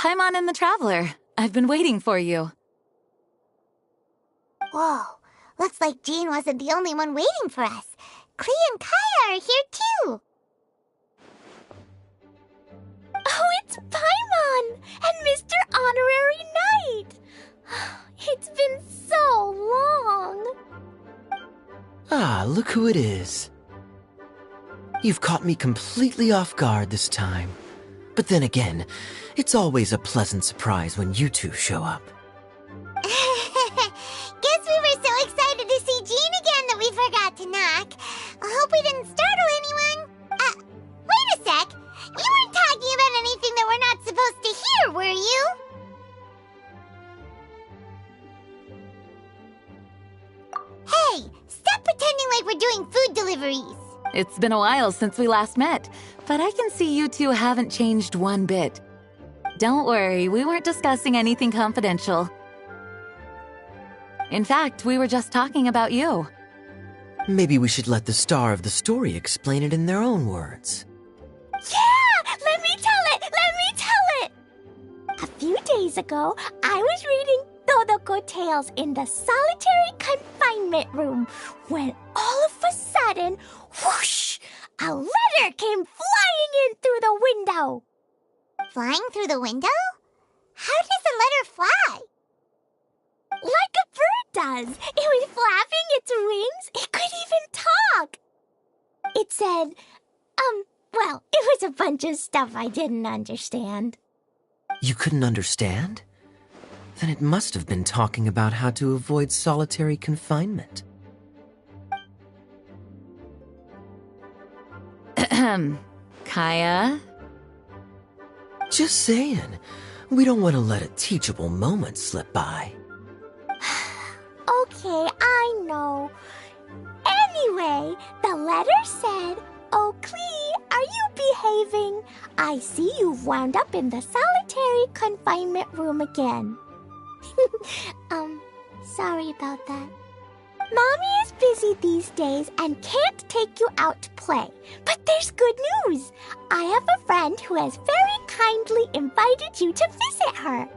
Paimon and the Traveler. I've been waiting for you. Whoa, looks like Jean wasn't the only one waiting for us. Klee and Kaya are here too. Oh, it's Paimon and Mr. Honorary Knight. It's been so long. Ah, look who it is. You've caught me completely off guard this time. But then again, it's always a pleasant surprise when you two show up. Guess we were so excited to see Jean again that we forgot to knock. I hope we didn't startle anyone. Wait a sec. You weren't talking about anything that we're not supposed to hear, were you? Hey, stop pretending like we're doing food deliveries. It's been a while since we last met, but I can see you two haven't changed one bit. Don't worry, we weren't discussing anything confidential. In fact, we were just talking about you. Maybe we should let the star of the story explain it in their own words. Yeah! Let me tell it! Let me tell it! A few days ago, I was reading Todoko Tales in the solitary confinement room when all of a sudden, whoosh! A letter came flying in through the window. Flying through the window? How does a letter fly? Like a bird does. It was flapping its wings. It could even talk. It said, well, it was a bunch of stuff I didn't understand. You couldn't understand? Then it must have been talking about how to avoid solitary confinement. Kaya? Just saying. We don't want to let a teachable moment slip by. Okay, I know. Anyway, the letter said, "Oh, Klee, are you behaving? I see you've wound up in the solitary confinement room again." Sorry about that. Mommy is busy these days and can't take you out to play. But there's good news. I have a friend who has very kindly invited you to visit her.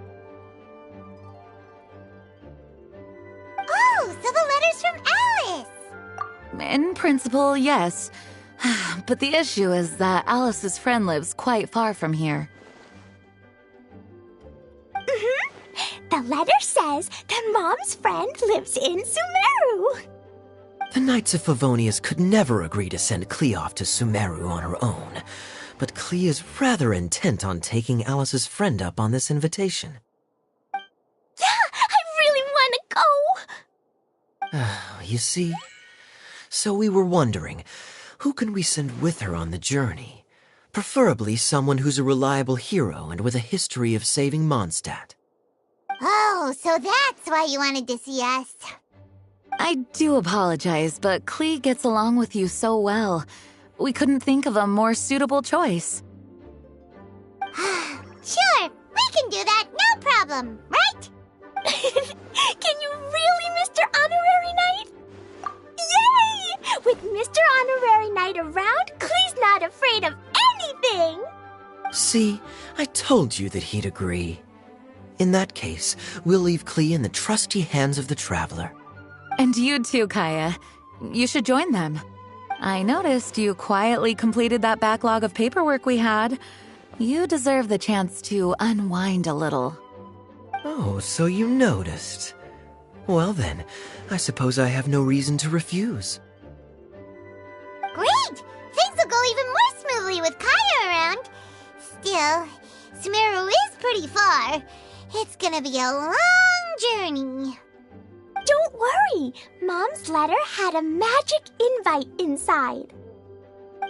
Oh, so the letter's from Alice. In principle, yes. But the issue is that Alice's friend lives quite far from here. The letter says that Mom's friend lives in Sumeru. The Knights of Favonius could never agree to send Klee off to Sumeru on her own, but Klee is rather intent on taking Alice's friend up on this invitation. Yeah, I really want to go. You see? So we were wondering, who can we send with her on the journey? Preferably someone who's a reliable hero and with a history of saving Mondstadt. Oh, so that's why you wanted to see us. I do apologize, but Klee gets along with you so well. We couldn't think of a more suitable choice. Sure, we can do that, no problem, right? Can you really, Mr. Honorary Knight? Yay! With Mr. Honorary Knight around, Klee's not afraid of anything. See, I told you that he'd agree. In that case, we'll leave Klee in the trusty hands of the Traveler. And you too, Kaya. You should join them. I noticed you quietly completed that backlog of paperwork we had. You deserve the chance to unwind a little. Oh, so you noticed. Well then, I suppose I have no reason to refuse. Great! Things will go even more smoothly with Kaya around. Still, Sumeru is pretty far. It's gonna be a long journey. Don't worry. Mom's letter had a magic invite inside.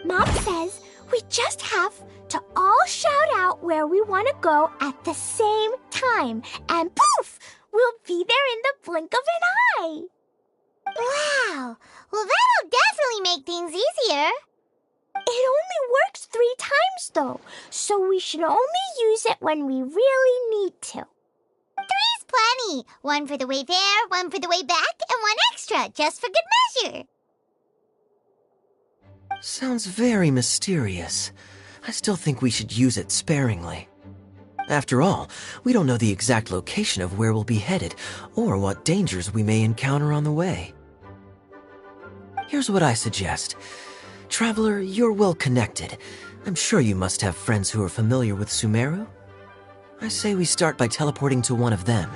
Mom says we just have to all shout out where we want to go at the same time. And poof! We'll be there in the blink of an eye. Wow! Well, that'll definitely make things easier. It only works 3 times, though, so we should only use it when we really need to. 3's plenty. 1 for the way there, 1 for the way back, and 1 extra, just for good measure. Sounds very mysterious. I still think we should use it sparingly. After all, we don't know the exact location of where we'll be headed, or what dangers we may encounter on the way. Here's what I suggest. Traveler, you're well connected. I'm sure you must have friends who are familiar with Sumeru. I say we start by teleporting to one of them.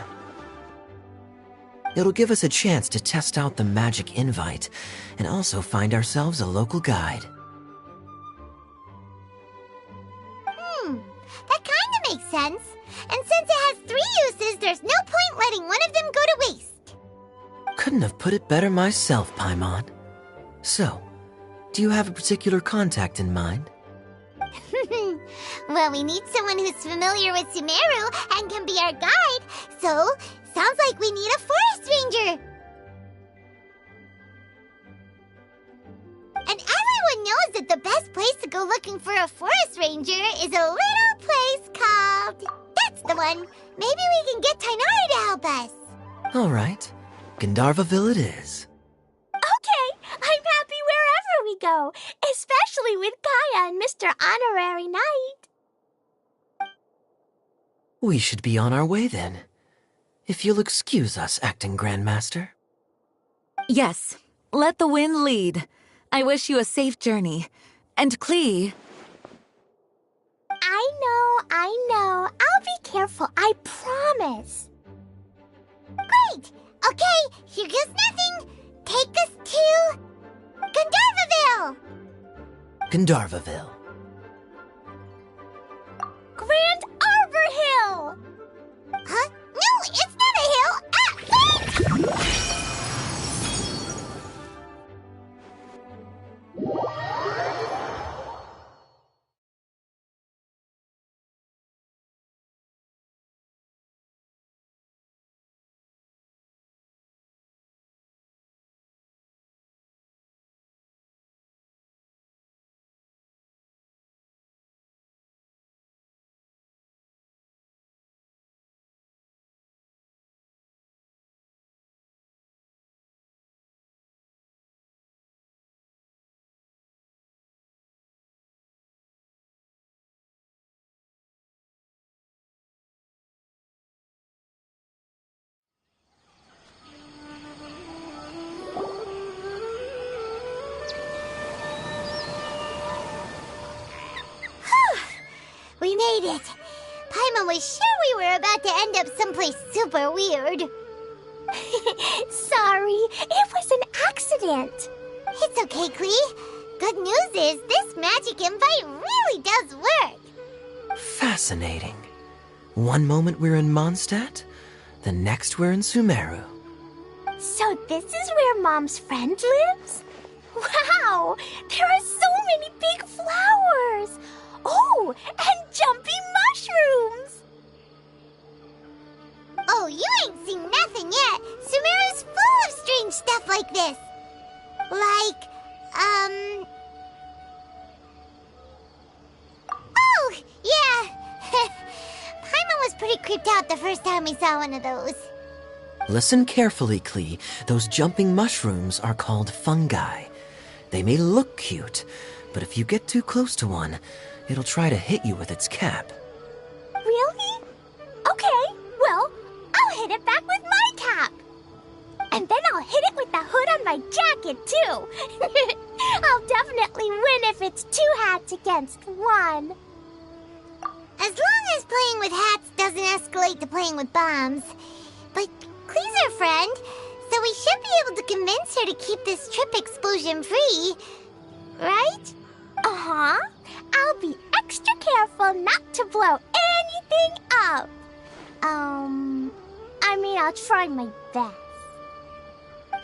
It'll give us a chance to test out the magic invite, and also find ourselves a local guide. That kinda makes sense. And since it has 3 uses, there's no point letting one of them go to waste. Couldn't have put it better myself, Paimon. So, do you have a particular contact in mind? Well, we need someone who's familiar with Sumeru and can be our guide, so sounds like we need a forest ranger. And everyone knows that the best place to go looking for a forest ranger is a little place called... That's the one! Maybe we can get Tainari to help us. Alright, Gandharvaville it is. Okay, I'm happy wherever we go, especially with Kaya and Mr. Honorary Knight. We should be on our way then. If you'll excuse us, Acting Grandmaster. Yes, let the wind lead. I wish you a safe journey. And Klee... I know. I'll be careful, I promise. Great! Okay, here goes nothing. Take us to... Gandharvaville! Gandharvaville. Grand Arbor Hill! Huh? No, it's not a hill! Ah, wait! We made it. Paimon was sure we were about to end up someplace super weird. Sorry, it was an accident. It's okay, Klee. Good news is this magic invite really does work. Fascinating. One moment we're in Mondstadt, the next we're in Sumeru. So this is where Mom's friend lives? Wow, there are so many big flowers. Oh, and jumping mushrooms! Oh, you ain't seen nothing yet. Sumeru's full of strange stuff like this. Like, Oh, yeah. Paimon was pretty creeped out the first time we saw one of those. Listen carefully, Klee. Those jumping mushrooms are called fungi. They may look cute, but if you get too close to one, it'll try to hit you with its cap. Really? Okay, well, I'll hit it back with my cap. And then I'll hit it with the hood on my jacket, too. I'll definitely win if it's 2 hats against 1. As long as playing with hats doesn't escalate to playing with bombs. But Klee's our friend, so we should be able to convince her to keep this trip explosion-free. Right? Uh-huh. I'll be extra careful not to blow anything up. I'll try my best.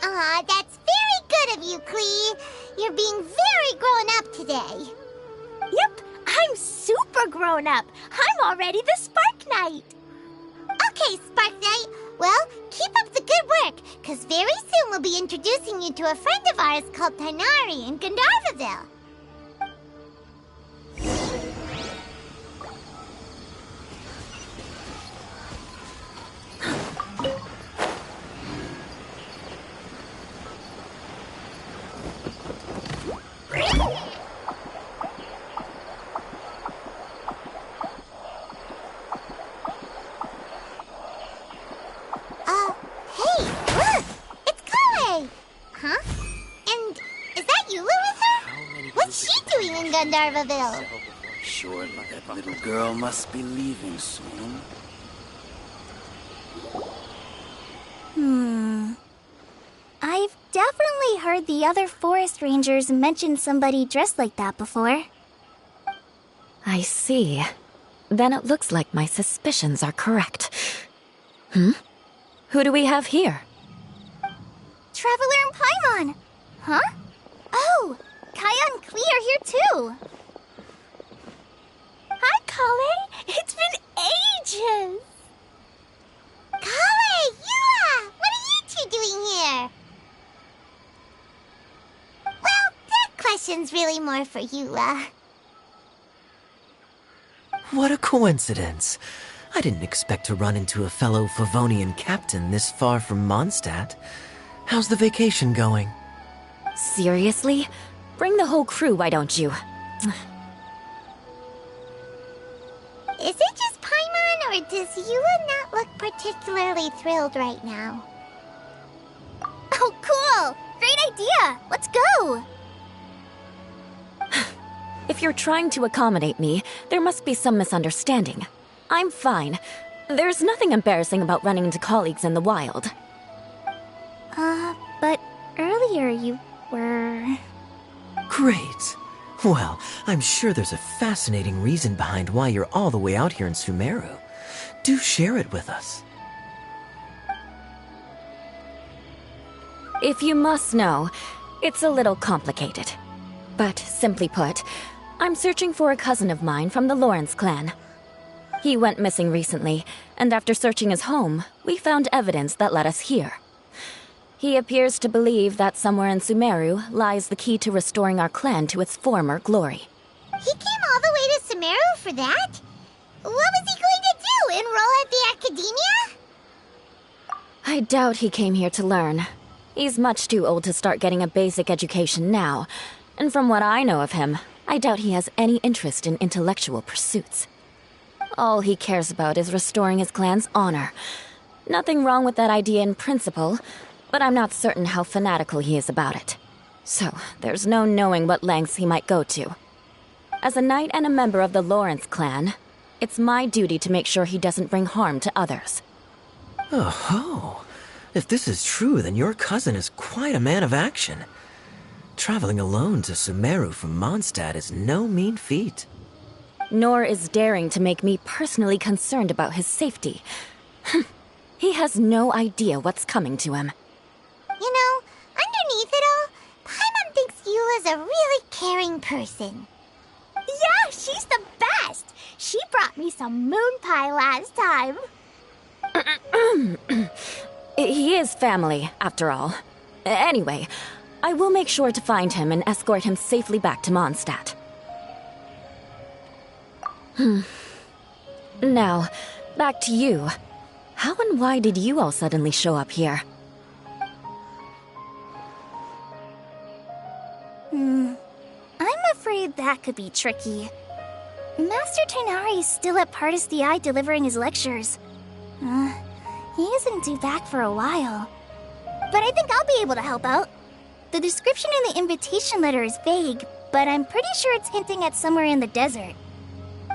Aw, that's very good of you, Klee. You're being very grown up today. Yep, I'm super grown up. I'm already the Spark Knight. Okay, Spark Knight. Well, keep up the good work, because very soon we'll be introducing you to a friend of ours called Tainari in Gandharvaville. in Gandharvaville. Surely that little girl must be leaving soon. I've definitely heard the other forest rangers mention somebody dressed like that before. I see. Then it looks like my suspicions are correct. Who do we have here? Traveler and Paimon! Huh? Oh, Kaya and Klee are here too! Hi, Kale! It's been ages! Kale, Yua! What are you two doing here? Well, that question's really more for Yula. What a coincidence. I didn't expect to run into a fellow Favonian captain this far from Mondstadt. How's the vacation going? Seriously? Bring the whole crew, why don't you? Is it just Paimon, or does Yula not look particularly thrilled right now? Oh, cool! Great idea! Let's go! If you're trying to accommodate me, there must be some misunderstanding. I'm fine. There's nothing embarrassing about running into colleagues in the wild. But earlier you were... Great. Well, I'm sure there's a fascinating reason behind why you're all the way out here in Sumeru. Do share it with us. If you must know, it's a little complicated. But simply put, I'm searching for a cousin of mine from the Lawrence clan. He went missing recently, and after searching his home, we found evidence that led us here. He appears to believe that somewhere in Sumeru lies the key to restoring our clan to its former glory. He came all the way to Sumeru for that? What was he going to do, enroll at the academia? I doubt he came here to learn. He's much too old to start getting a basic education now, and from what I know of him, I doubt he has any interest in intellectual pursuits. All he cares about is restoring his clan's honor. Nothing wrong with that idea in principle, but I'm not certain how fanatical he is about it. So, there's no knowing what lengths he might go to. As a knight and a member of the Lawrence clan, it's my duty to make sure he doesn't bring harm to others. Oh-ho. If this is true, then your cousin is quite a man of action. Traveling alone to Sumeru from Mondstadt is no mean feat. Nor is daring to make me personally concerned about his safety. He has no idea what's coming to him. You know, underneath it all, Paimon thinks Yula's a really caring person. Yeah, she's the best! She brought me some moon pie last time. He is family, after all. Anyway, I will make sure to find him and escort him safely back to Mondstadt. Now, back to you. How and why did you all suddenly show up here? I'm afraid that could be tricky. Master Tainari is still at Partis the Eye delivering his lectures. He isn't due back for a while. But I think I'll be able to help out. The description in the invitation letter is vague, but I'm pretty sure it's hinting at somewhere in the desert.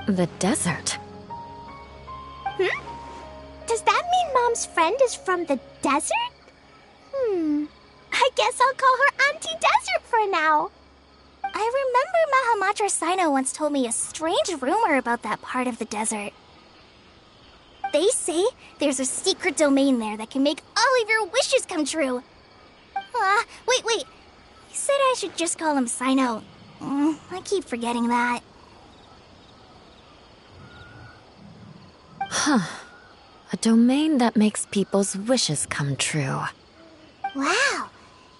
The desert? Does that mean Mom's friend is from the desert? I guess I'll call her Auntie Desert for now. I remember Mahamatra Sino once told me a strange rumor about that part of the desert. They say there's a secret domain there that can make all of your wishes come true. Wait. He said I should just call him Sino. I keep forgetting that. A domain that makes people's wishes come true. Wow.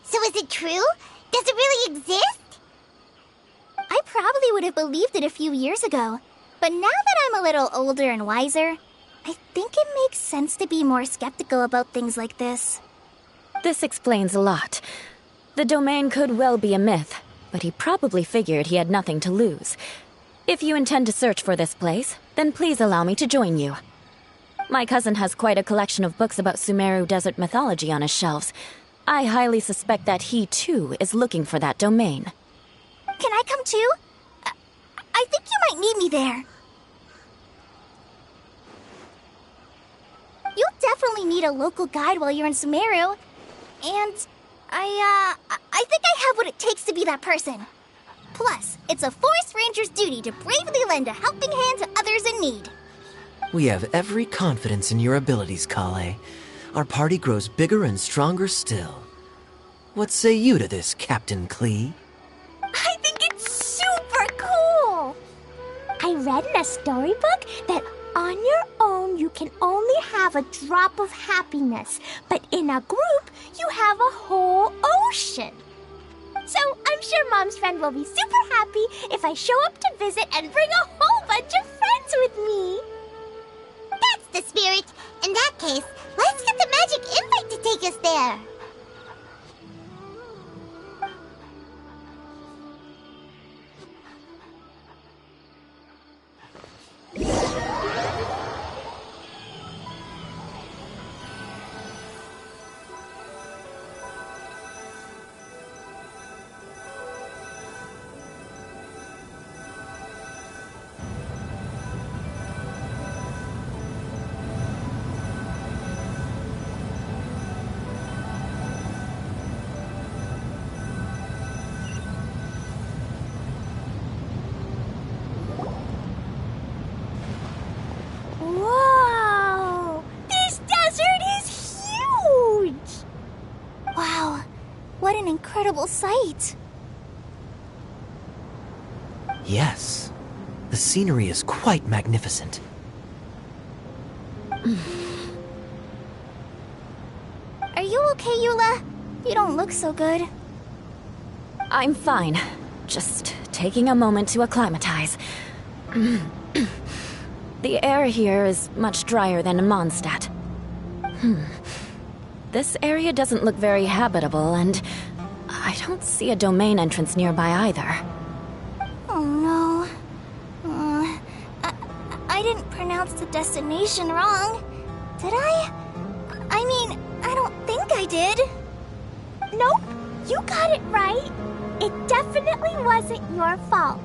So is it true? Does it really exist? I probably would have believed it a few years ago. But now that I'm a little older and wiser, I think it makes sense to be more skeptical about things like this. This explains a lot. The domain could well be a myth, but he probably figured he had nothing to lose. If you intend to search for this place, then please allow me to join you. My cousin has quite a collection of books about Sumeru desert mythology on his shelves. I highly suspect that he, too, is looking for that domain. Can I come too? might need me there. You'll definitely need a local guide while you're in Sumeru. And I think I have what it takes to be that person. Plus, it's a forest ranger's duty to bravely lend a helping hand to others in need. We have every confidence in your abilities, Kale. Our party grows bigger and stronger still. What say you to this, Captain Klee? I think it's super cool! I read in a storybook that on your own you can only have a drop of happiness, but in a group you have a whole ocean. So I'm sure Mom's friend will be super happy if I show up to visit and bring a whole bunch of friends with me. That's the spirit. In that case, let's get the magic invite to take us there. Whoa! This desert is huge! Wow, what an incredible sight. Yes. The scenery is quite magnificent. Are you okay, Eula? You don't look so good. I'm fine. Just taking a moment to acclimatize. The air here is much drier than in Mondstadt. This area doesn't look very habitable, and I don't see a domain entrance nearby either. Oh no. I didn't pronounce the destination wrong, did I? I mean, I don't think I did. Nope, you got it right. It definitely wasn't your fault.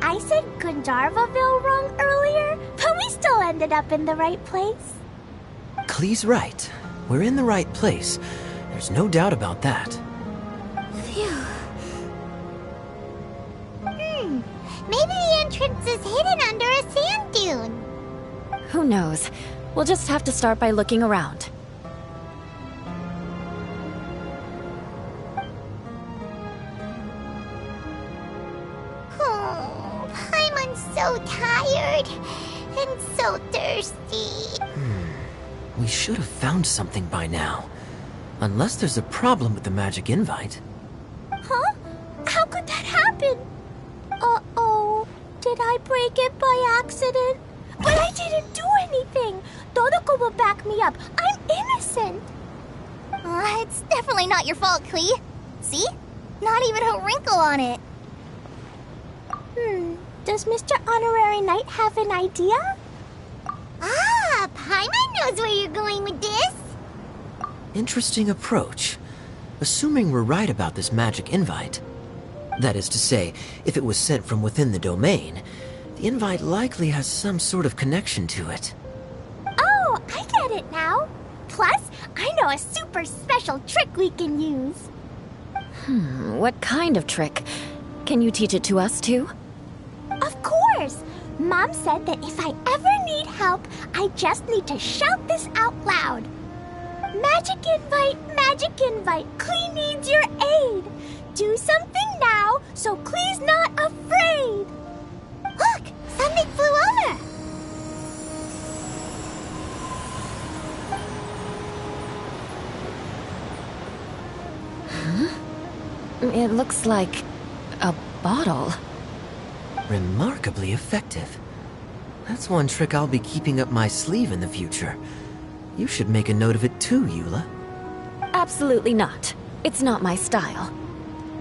I said Gundharvaville wrong earlier, but we still ended up in the right place. Klee's right. We're in the right place. There's no doubt about that. Phew. Maybe the entrance is hidden under a sand dune. Who knows? We'll just have to start by looking around. Oh, Paimon's so tired and so thirsty. We should have found something by now. Unless there's a problem with the magic invite. Huh? How could that happen? Uh-oh. Did I break it by accident? But I didn't do anything. Todoko will back me up. I'm innocent. It's definitely not your fault, Klee. See? Not even a wrinkle on it. Does Mr. Honorary Knight have an idea? Ah, Paimon knows where you're going with this. Interesting approach. Assuming we're right about this magic invite. That is to say, if it was sent from within the domain, the invite likely has some sort of connection to it. Oh, I get it now. Plus, I know a super special trick we can use. What kind of trick? Can you teach it to us too? Of course! Mom said that if I ever need help, I just need to shout this out loud. Magic invite, Klee needs your aid. Do something now so Klee's not afraid. Look, something flew over. It looks like a bottle. Remarkably effective. That's one trick I'll be keeping up my sleeve in the future. You should make a note of it too, Eula. Absolutely not. It's not my style.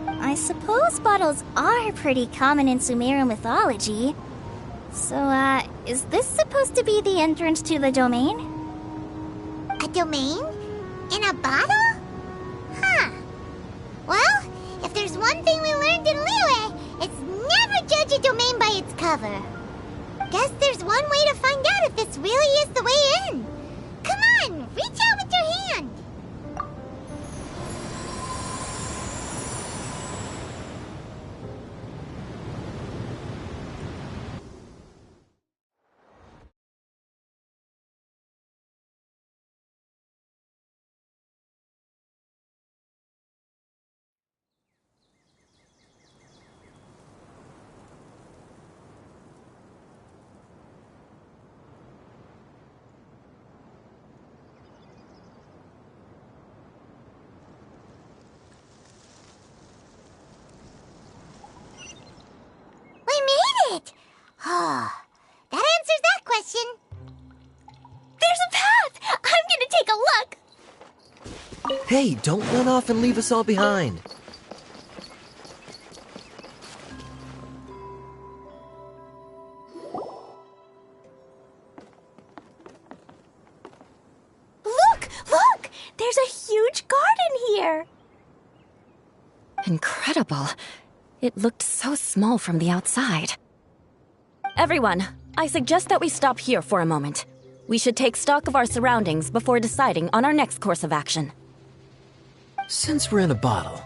I suppose bottles are pretty common in Sumeru mythology. So, is this supposed to be the entrance to the domain? A domain? In a bottle? Huh. Well, if there's one thing we learned in Liyue, it's never judge a domain by its cover. Guess there's one way to find out if this really is the way in. Come on, reach out with your hand. We made it! That answers that question. There's a path! I'm gonna take a look! Hey, don't run off and leave us all behind. Look! Look! There's a huge garden here! Incredible. It looked so small from the outside. Everyone, I suggest that we stop here for a moment. We should take stock of our surroundings before deciding on our next course of action. Since we're in a bottle,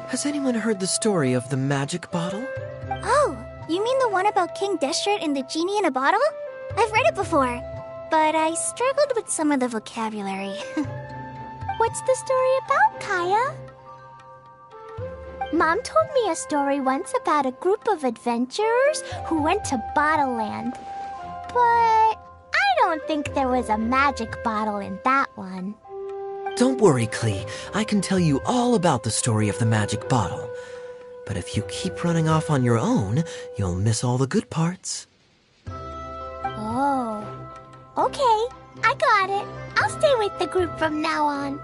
has anyone heard the story of the magic bottle? Oh, you mean the one about King Deshret and the genie in a bottle? I've read it before, but I struggled with some of the vocabulary. What's the story about, Kaya? Mom told me a story once about a group of adventurers who went to Bottle Land. But I don't think there was a magic bottle in that one. Don't worry, Klee. I can tell you all about the story of the magic bottle. But if you keep running off on your own, you'll miss all the good parts. Oh, okay. I got it. I'll stay with the group from now on.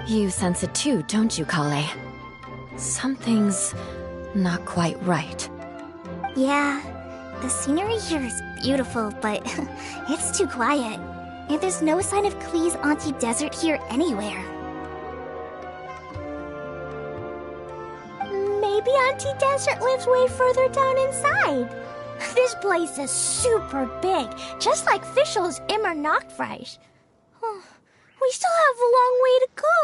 You sense it too, don't you, Kale? Something's not quite right. Yeah, the scenery here is beautiful, but it's too quiet. And there's no sign of Klee's Auntie Desert here anywhere. Maybe Auntie Desert lives way further down inside. This place is super big, just like Fischl's Immer Nachtreich. We still have a long way to go.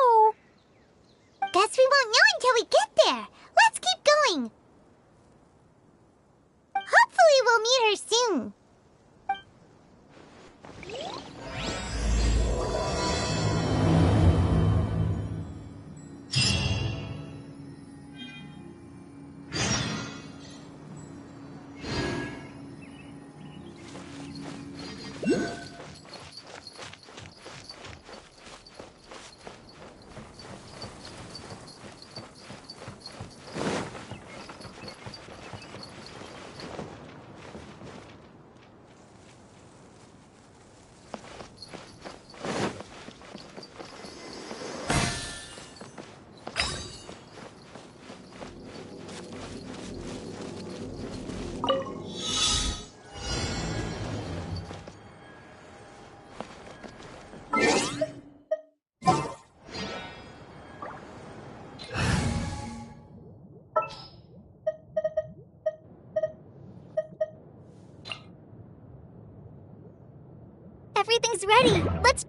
Guess we won't know until we get there. Let's keep going. Hopefully we'll meet her soon. Everything's ready. Let's...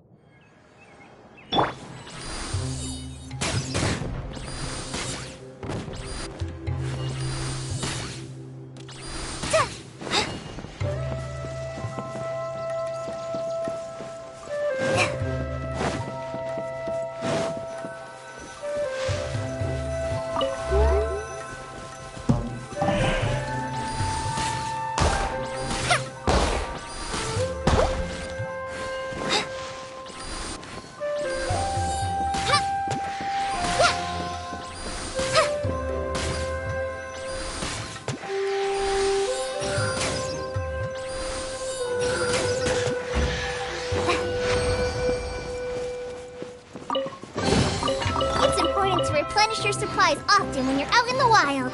Replenish your supplies often when you're out in the wild.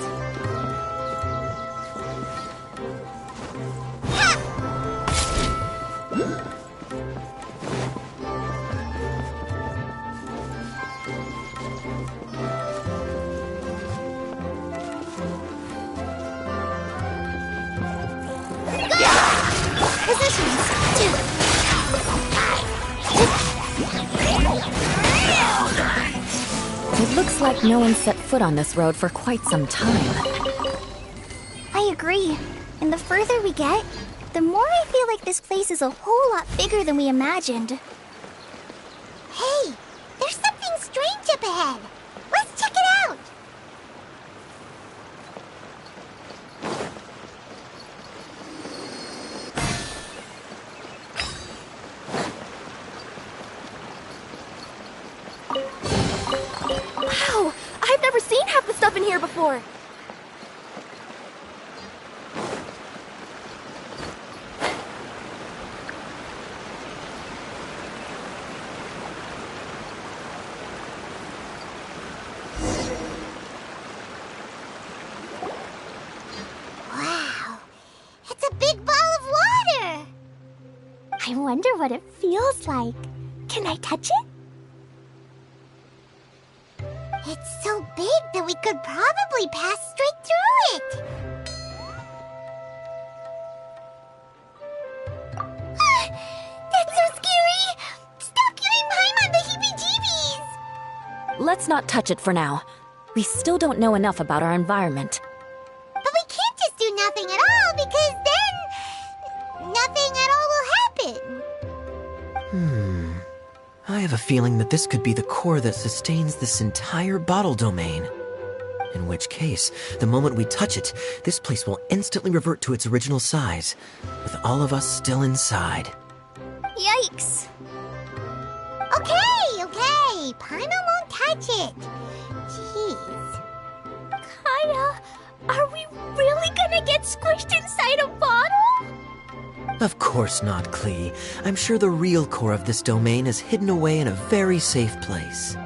Ha! It looks like no one set foot on this road for quite some time. I agree. And the further we get, the more I feel like this place is a whole lot bigger than we imagined. Hey, there's something strange up ahead. Let's check it out. Wow! I've never seen half the stuff in here before! Wow, it's a big ball of water. I wonder what it feels like. Can I touch it? It's so big that we could probably pass straight through it. That's so scary! Stop giving Paimon the heebie-jeebies! Let's not touch it for now. We still don't know enough about our environment. But we can't just do nothing at all, because then nothing at all will happen. I have a feeling that this could be the core that sustains this entire bottle domain. In which case, the moment we touch it, this place will instantly revert to its original size, with all of us still inside. Yikes! Okay. Paimon won't touch it. Jeez. Kaya, are we really gonna get squished inside a bottle? Of course not, Klee. I'm sure the real core of this domain is hidden away in a very safe place.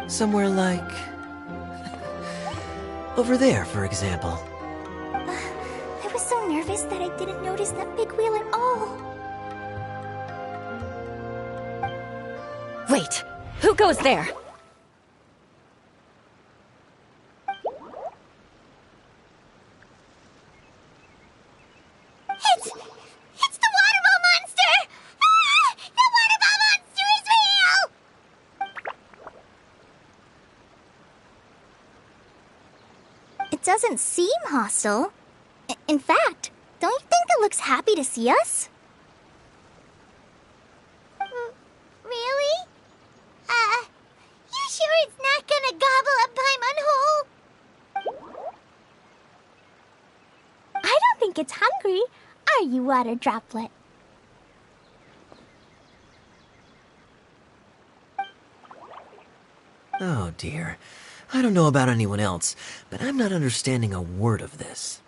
Somewhere like... over there, for example. I was so nervous that I didn't notice that big wheel at all. Wait, who goes there? It's the water ball monster! Ah! The water ball monster is real! It doesn't seem hostile. In fact, don't you think it looks happy to see us? Really? You sure it's not gonna gobble up Paimon whole? I don't think it's hungry. Are you, water droplet? Oh dear. I don't know about anyone else, but I'm not understanding a word of this.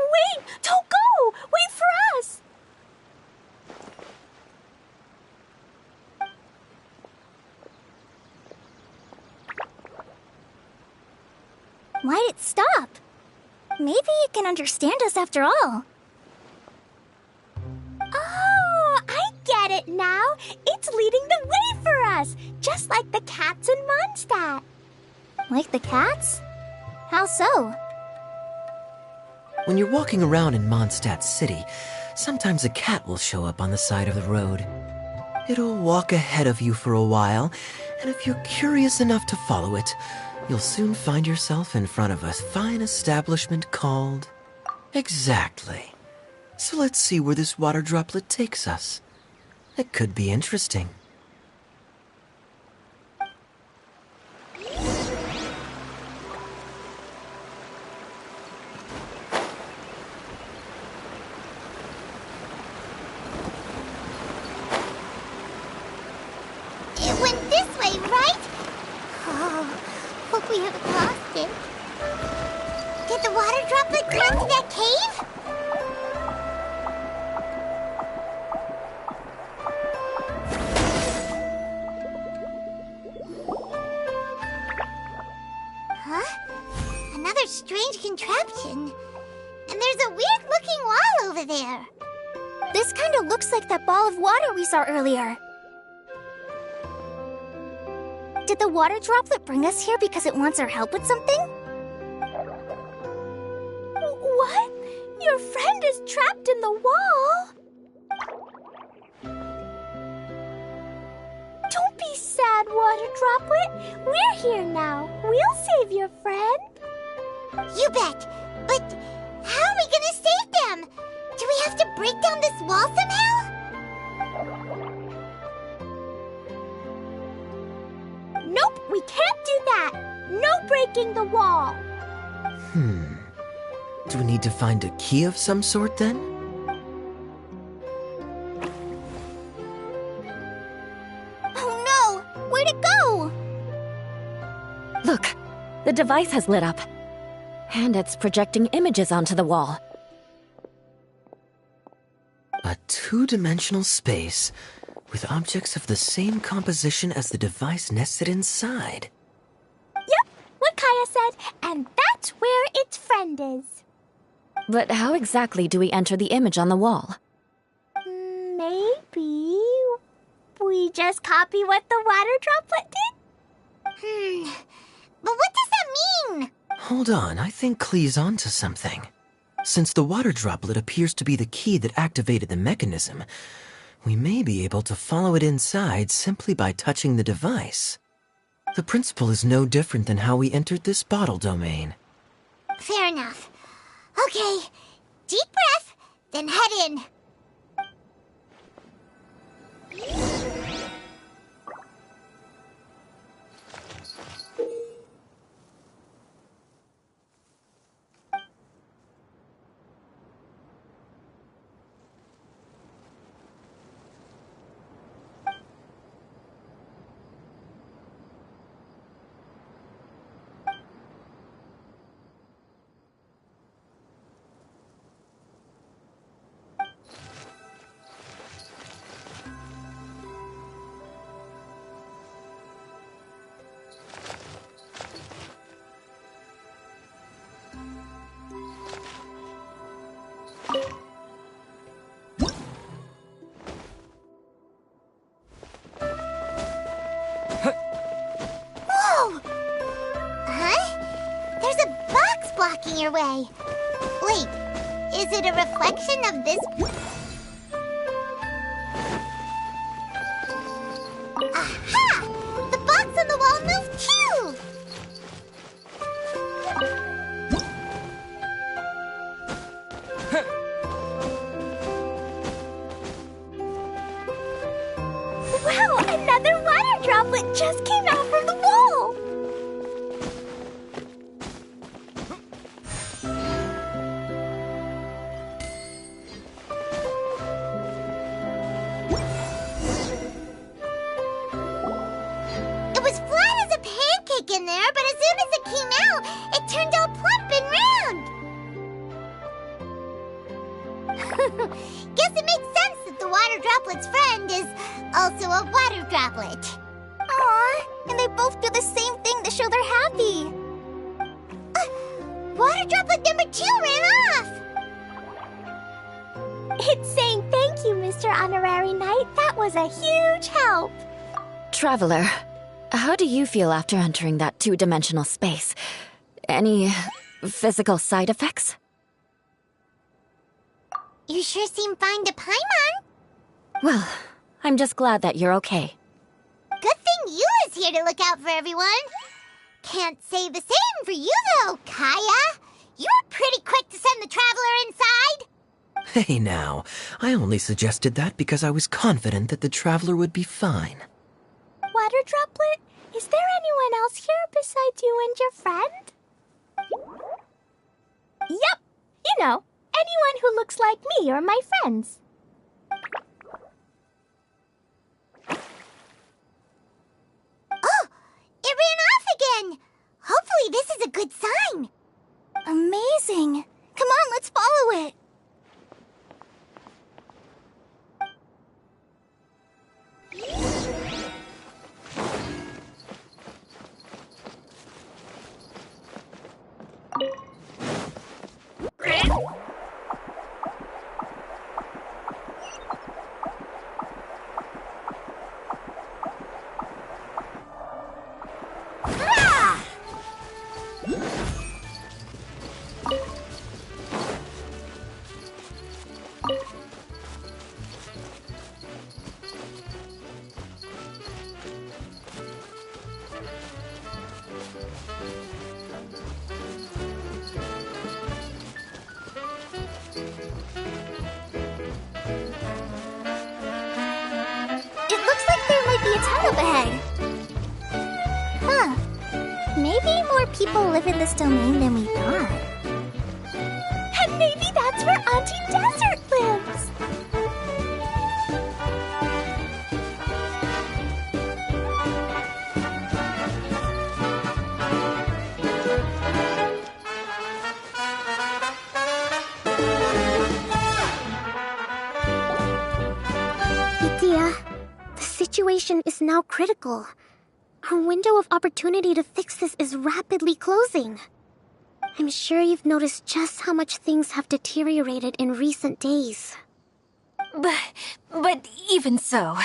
Wait! Don't go! Wait for us! Why'd it stop? Maybe it can understand us after all. Oh, I get it now. It's leading the way for us, just like the cats in Mondstadt. Like the cats? How so? When you're walking around in Mondstadt City, sometimes a cat will show up on the side of the road. It'll walk ahead of you for a while, and if you're curious enough to follow it, you'll soon find yourself in front of a fine establishment called... Exactly. So let's see where this water droplet takes us. It could be interesting. It went this way, right? Oh, hope we haven't lost it. Did the water droplet come to that cave? Huh? Another strange contraption. And there's a weird-looking wall over there. This kind of looks like that ball of water we saw earlier. Did the water droplet bring us here because it wants our help with something? What? Your friend is trapped in the wall? Don't be sad, Water Droplet. We're here now. We'll save your friend. You bet. But how are we gonna save them? Do we have to break down this wall somehow? Nope, we can't do that. No breaking the wall. Do we need to find a key of some sort then? Oh no! Where'd it go? Look, the device has lit up. And it's projecting images onto the wall. A two-dimensional space with objects of the same composition as the device nested inside. Yep, what Kaya said, and that's where its friend is. But how exactly do we enter the image on the wall? Maybe we just copy what the water droplet did? But what does that mean? Hold on, I think Klee's onto something. Since the water droplet appears to be the key that activated the mechanism, we may be able to follow it inside simply by touching the device. The principle is no different than how we entered this bottle domain. Fair enough. Okay, deep breath, then head in. Whoa! Huh? There's a box blocking your way. Wait, is it a reflection of this? Aha! The box on the wall moved too! Wow, another water droplet just came out from the wall! It was flat as a pancake in there, but as soon as it came out, it turned all plump and round. Guess it makes sense that the water droplet's friend is also a water droplet. Aw, and they both do the same thing to show they're happy. Water droplet number 2 ran off. It's saying thank you, Mr. Honorary Knight. That was a huge help. Traveler, how do you feel after entering that two-dimensional space? Any physical side effects? You sure seem fine to Paimon. Well, I'm just glad that you're okay. Good thing you is here to look out for everyone. Can't say the same for you, though, Kaya. You were pretty quick to send the traveler inside. Hey now, I only suggested that because I was confident that the traveler would be fine. Water droplet, is there anyone else here besides you and your friend? Yep, you know, anyone who looks like me or my friends. Oh, it ran off again. Hopefully this is a good sign. Amazing. Come on, let's follow it. It looks like there might be a town up ahead. Huh. Maybe more people live in this domain than we thought. And maybe that's where Auntie Desert lives! Idea, the situation is now critical. Our window of opportunity to fix this is rapidly closing. I'm sure you've noticed just how much things have deteriorated in recent days. But even so...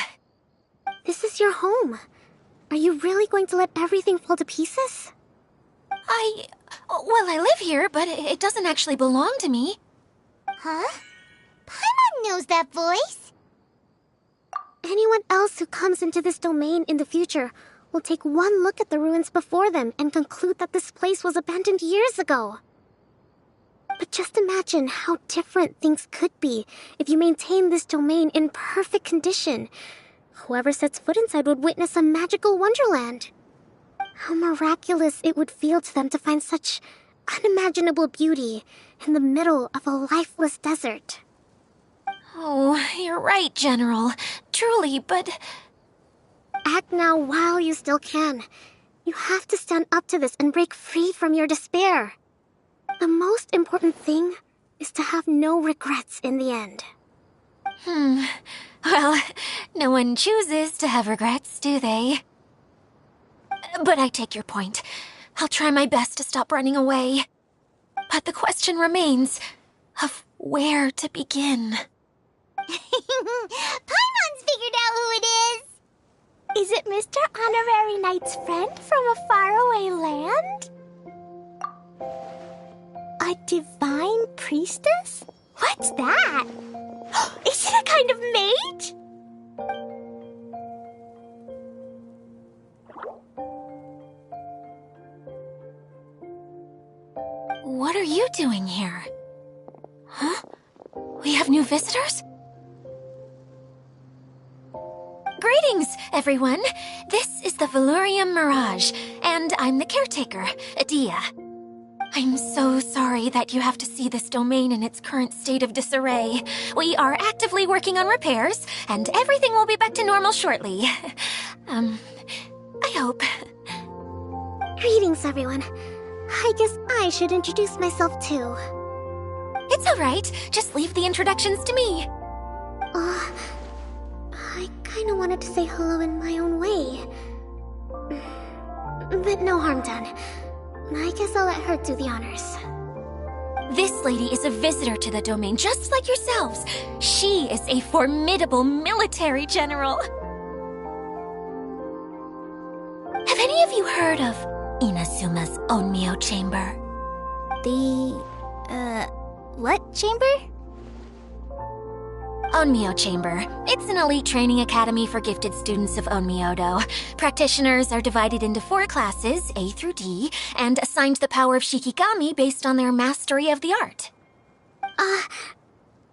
This is your home. Are you really going to let everything fall to pieces? Well, I live here, but it doesn't actually belong to me. Huh? Paimon knows that voice. Anyone else who comes into this domain in the future will take one look at the ruins before them and conclude that this place was abandoned years ago. But just imagine how different things could be if you maintain this domain in perfect condition. Whoever sets foot inside would witness a magical wonderland. How miraculous it would feel to them to find such unimaginable beauty in the middle of a lifeless desert. Oh, you're right, General. Truly, but... Act now while you still can. You have to stand up to this and break free from your despair. The most important thing is to have no regrets in the end. Well, no one chooses to have regrets, do they? But I take your point. I'll try my best to stop running away. But the question remains of where to begin. Paimon's figured out who it is. Is it Mr. Honorary Knight's friend from a faraway land? A divine priestess? What's that? Is it a kind of mage? What are you doing here? Huh? We have new visitors? Greetings, everyone. This is the Valurium Mirage, and I'm the caretaker, Adia. I'm so sorry that you have to see this domain in its current state of disarray. We are actively working on repairs, and everything will be back to normal shortly. I hope. Greetings, everyone. I guess I should introduce myself too. It's all right. Just leave the introductions to me. I kinda wanted to say hello in my own way. But no harm done. I guess I'll let her do the honors. This lady is a visitor to the domain, just like yourselves. She is a formidable military general. Have any of you heard of Inasuma's Onmyo Chamber? What chamber? Onmyo Chamber. It's an elite training academy for gifted students of Onmyodo. Practitioners are divided into 4 classes, A through D, and assigned the power of Shikigami based on their mastery of the art.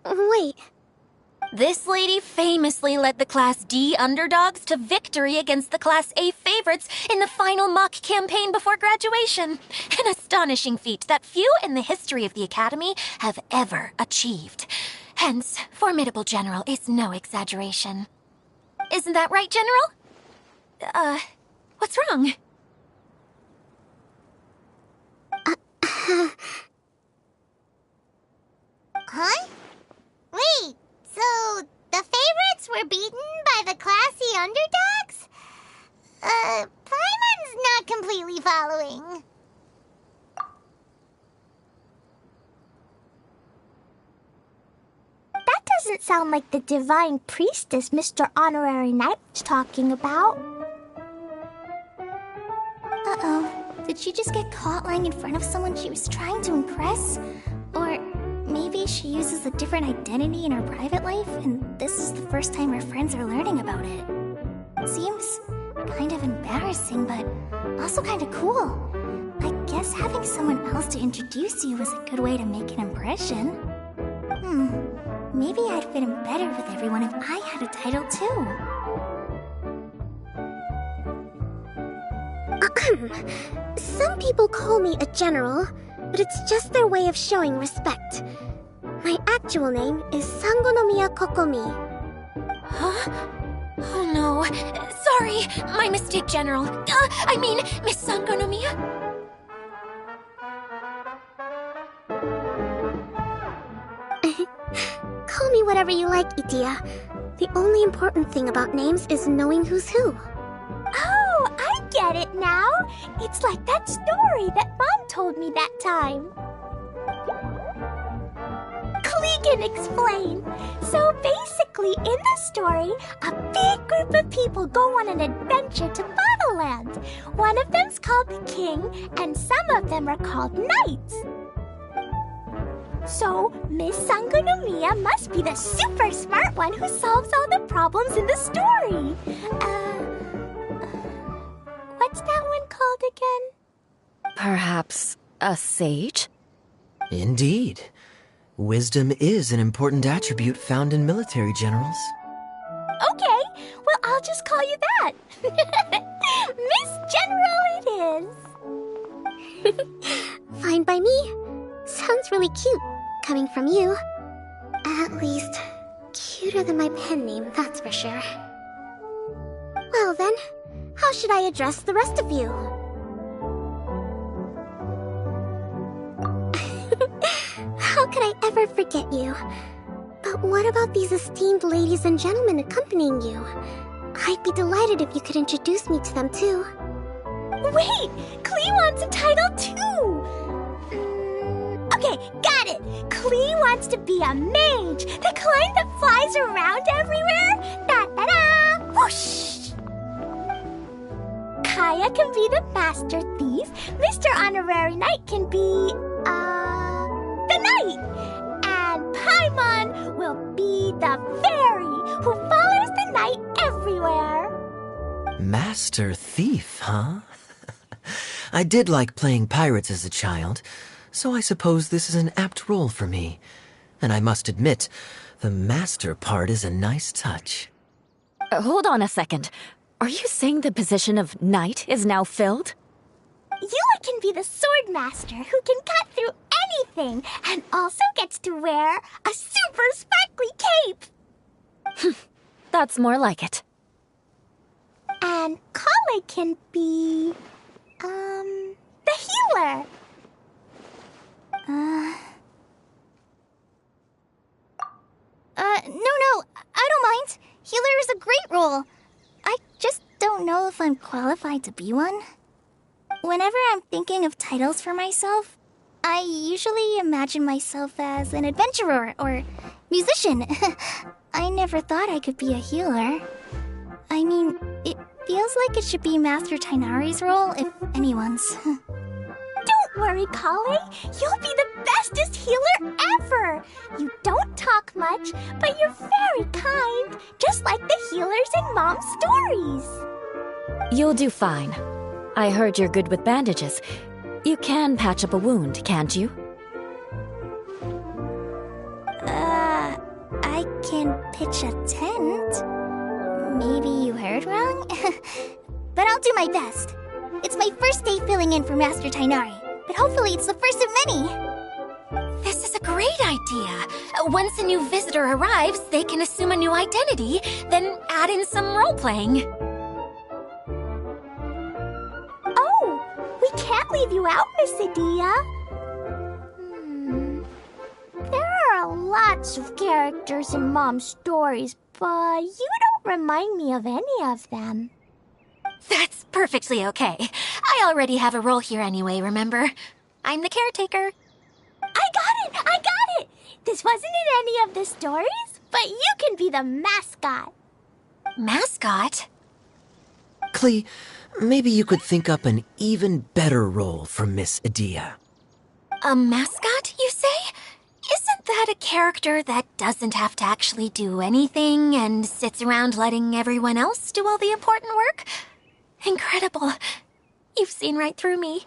Wait. This lady famously led the Class D underdogs to victory against the Class A favorites in the final mock campaign before graduation. An astonishing feat that few in the history of the Academy have ever achieved. Hence, formidable general is no exaggeration. Isn't that right, General? What's wrong? Huh? Wait, so the favorites were beaten by the classy underdogs? Paimon's not completely following. That doesn't sound like the divine priestess Mr. Honorary Knight was talking about. Uh-oh. Did she just get caught lying in front of someone she was trying to impress? Or maybe she uses a different identity in her private life, and this is the first time her friends are learning about it. Seems kind of embarrassing, but also kind of cool. I guess having someone else to introduce you is a good way to make an impression. Maybe I'd fit in better with everyone if I had a title too. Some people call me a general, but it's just their way of showing respect. My actual name is Sangonomiya Kokomi. Huh? Oh no. Sorry, my mistake, General. I mean, Miss Sangonomiya. Call me whatever you like, Itia. The only important thing about names is knowing who's who. Oh, I get it now. It's like that story that Mom told me that time. Klee can explain. So basically, in the story, a big group of people go on an adventure to Bottleland. One of them's called the King, and some of them are called Knights. So, Miss Sangonomiya must be the super smart one who solves all the problems in the story. What's that one called again? Perhaps a sage? Indeed. Wisdom is an important attribute found in military generals. Okay, well, I'll just call you that. Miss General it is. Fine by me. Sounds really cute, coming from you. At least, cuter than my pen name, that's for sure. Well then, how should I address the rest of you? How could I ever forget you? But what about these esteemed ladies and gentlemen accompanying you? I'd be delighted if you could introduce me to them too. Wait, Klee wants a title too. Okay, got it. Klee wants to be a mage, the kind that flies around everywhere. Da-da-da! Whoosh! Kaya can be the master thief. Mr. Honorary Knight can be, the knight. And Paimon will be the fairy who follows the knight everywhere. Master Thief, huh? I did like playing pirates as a child, so I suppose this is an apt role for me. And I must admit, the master part is a nice touch. Hold on a second. Are you saying the position of knight is now filled? Eula can be the sword master who can cut through anything and also gets to wear a super sparkly cape. That's more like it. And Kale can be, the healer. No, I don't mind. Healer is a great role. I just don't know if I'm qualified to be one. Whenever I'm thinking of titles for myself, I usually imagine myself as an adventurer or musician. I never thought I could be a healer. I mean, it feels like it should be Master Tainari's role, if anyone's. Don't worry, Kale. You'll be the bestest healer ever. You don't talk much, but you're very kind, just like the healers in Mom's stories. You'll do fine. I heard you're good with bandages. You can patch up a wound, can't you? I can pitch a tent. Maybe you heard wrong? But I'll do my best. It's my first day filling in for Master Tainari, but hopefully it's the first of many. This is a great idea. Once a new visitor arrives, they can assume a new identity, then add in some role-playing. Oh, we can't leave you out, Miss Adia. There are lots of characters in Mom's stories, but you don't remind me of any of them. That's perfectly okay. I already have a role here anyway, remember? I'm the caretaker. I got it! This wasn't in any of the stories, but you can be the mascot. Mascot? Klee, maybe you could think up an even better role for Miss Adia. A mascot, you say? Isn't that a character that doesn't have to actually do anything and sits around letting everyone else do all the important work? Incredible. You've seen right through me.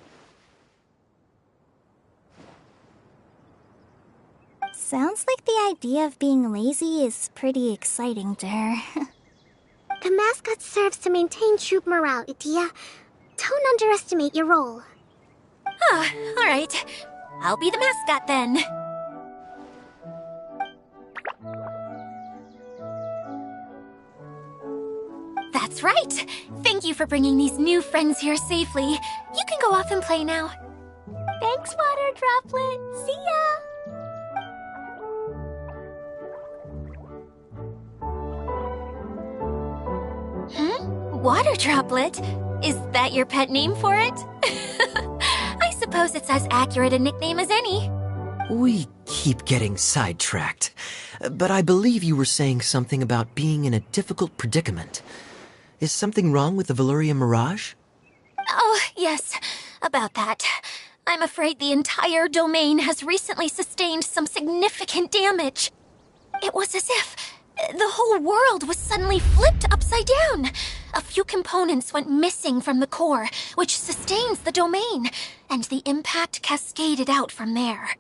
Sounds like the idea of being lazy is pretty exciting to her. The mascot serves to maintain troop morale, Idia. Don't underestimate your role. Ah, all right. I'll be the mascot then. That's right. Thank you for bringing these new friends here safely. You can go off and play now. Thanks, Water Droplet. See ya! Water Droplet? Is that your pet name for it? I suppose it's as accurate a nickname as any. We keep getting sidetracked, but I believe you were saying something about being in a difficult predicament. Is something wrong with the Veluria Mirage? Oh, yes, about that. I'm afraid the entire domain has recently sustained some significant damage. It was as if the whole world was suddenly flipped upside down. A few components went missing from the core, which sustains the domain, and the impact cascaded out from there.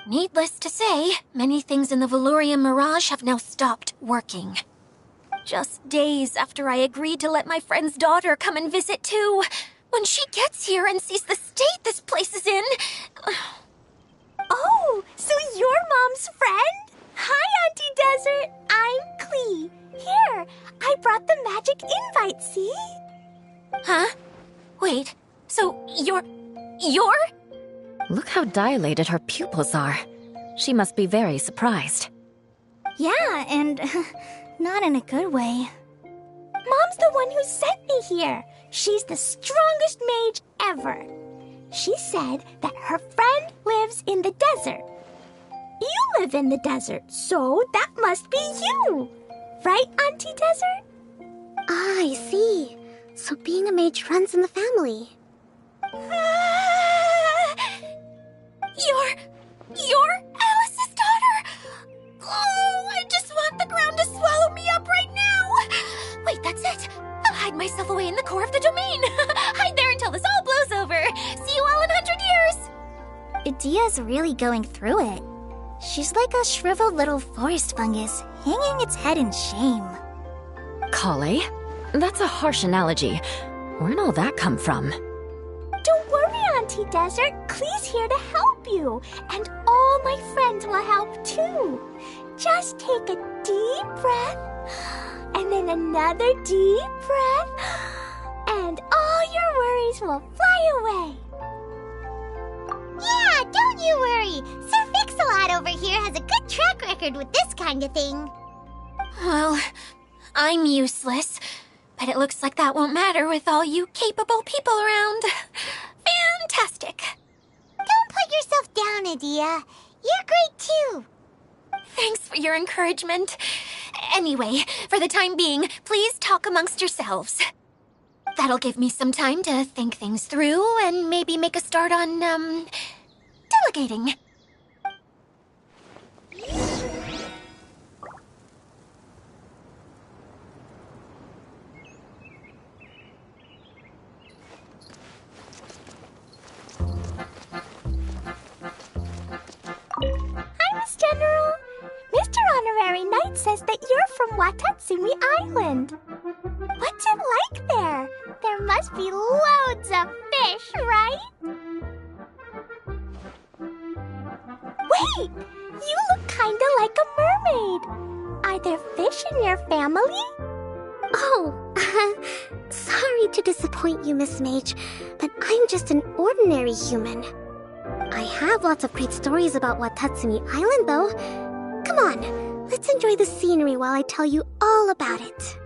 Needless to say, many things in the Veluria Mirage have now stopped working. Just days after I agreed to let my friend's daughter come and visit too. When she gets here and sees the state this place is in... Oh, so you're Mom's friend? Hi, Auntie Desert. I'm Klee. Here, I brought the magic invite, see? Huh? Wait, so you're... Look how dilated her pupils are. She must be very surprised. Yeah, and not in a good way. Mom's the one who sent me here. She's the strongest mage ever. She said that her friend lives in the desert. You live in the desert, so that must be you. Right, Auntie Desert? Ah, I see. So being a mage runs in the family. You're Alice's daughter? Oh, I just want the ground to swallow me up right now. Wait, that's it. I'll hide myself away in the core of the domain. Hide there until this all blows over. See you all in 100 years. Idia's really going through it. She's like a shriveled little forest fungus, hanging its head in shame. Kale? That's a harsh analogy. Where'd all that come from? Don't worry, Auntie Desert. Klee's here to help you. And all my friends will help too. Just take a deep breath, and then another deep breath, and all your worries will fly away. Yeah, don't you worry. Sir Fix-a-Lot over here has a good track record with this kind of thing. Well, I'm useless, but it looks like that won't matter with all you capable people around. Fantastic. Don't put yourself down, Idia. You're great too. Thanks for your encouragement. Anyway, for the time being, please talk amongst yourselves. That'll give me some time to think things through and maybe make a start on, delegating. Hi, Miss General. Mr. Honorary Knight says that you're from Watatsumi Island. What's it like there? There must be loads of fish, right? Wait! You look kinda like a mermaid. Are there fish in your family? Oh, sorry to disappoint you, Miss Mage, but I'm just an ordinary human. I have lots of great stories about Watatsumi Island, though. Come on, let's enjoy the scenery while I tell you all about it.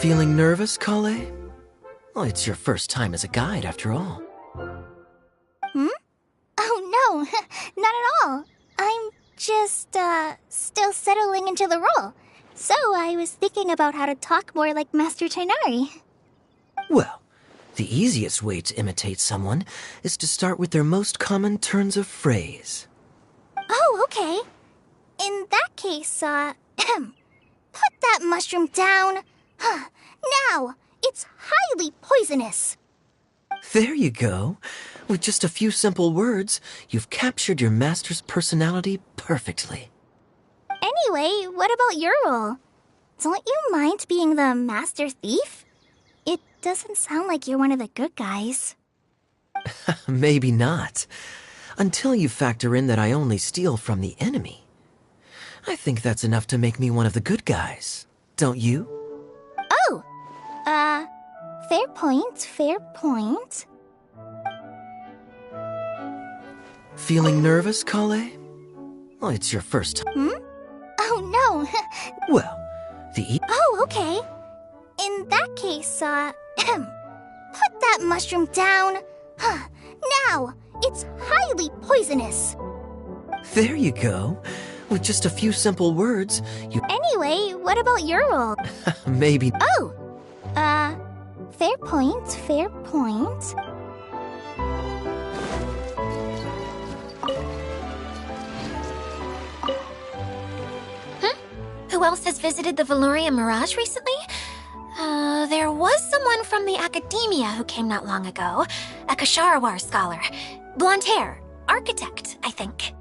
Feeling nervous, Kale? Well, it's your first time as a guide, after all. Oh, no, not at all. I'm just, still settling into the role. So I was thinking about how to talk more like Master Tainari. Well, The easiest way to imitate someone is to start with their most common turns of phrase. Oh, okay. In that case, put that mushroom down. Now, it's highly poisonous. There you go. With just a few simple words, you've captured your master's personality perfectly. Anyway, what about your role? Don't you mind being the master thief? It doesn't sound like you're one of the good guys. Maybe not. Until you factor in that I only steal from the enemy. I think that's enough to make me one of the good guys. Don't you? Oh! Fair point, fair point. Feeling nervous, Kale? Well, it's your first time. Oh, no. Well, Oh, okay. In that case, put that mushroom down. Now, it's highly poisonous. There you go. With just a few simple words, you... Anyway, what about your role? Maybe... Oh! Fair point, fair point. Who else has visited the Valoria Mirage recently? There was someone from the academia who came not long ago. A Kasharawar scholar. Blonde hair. Architect, I think.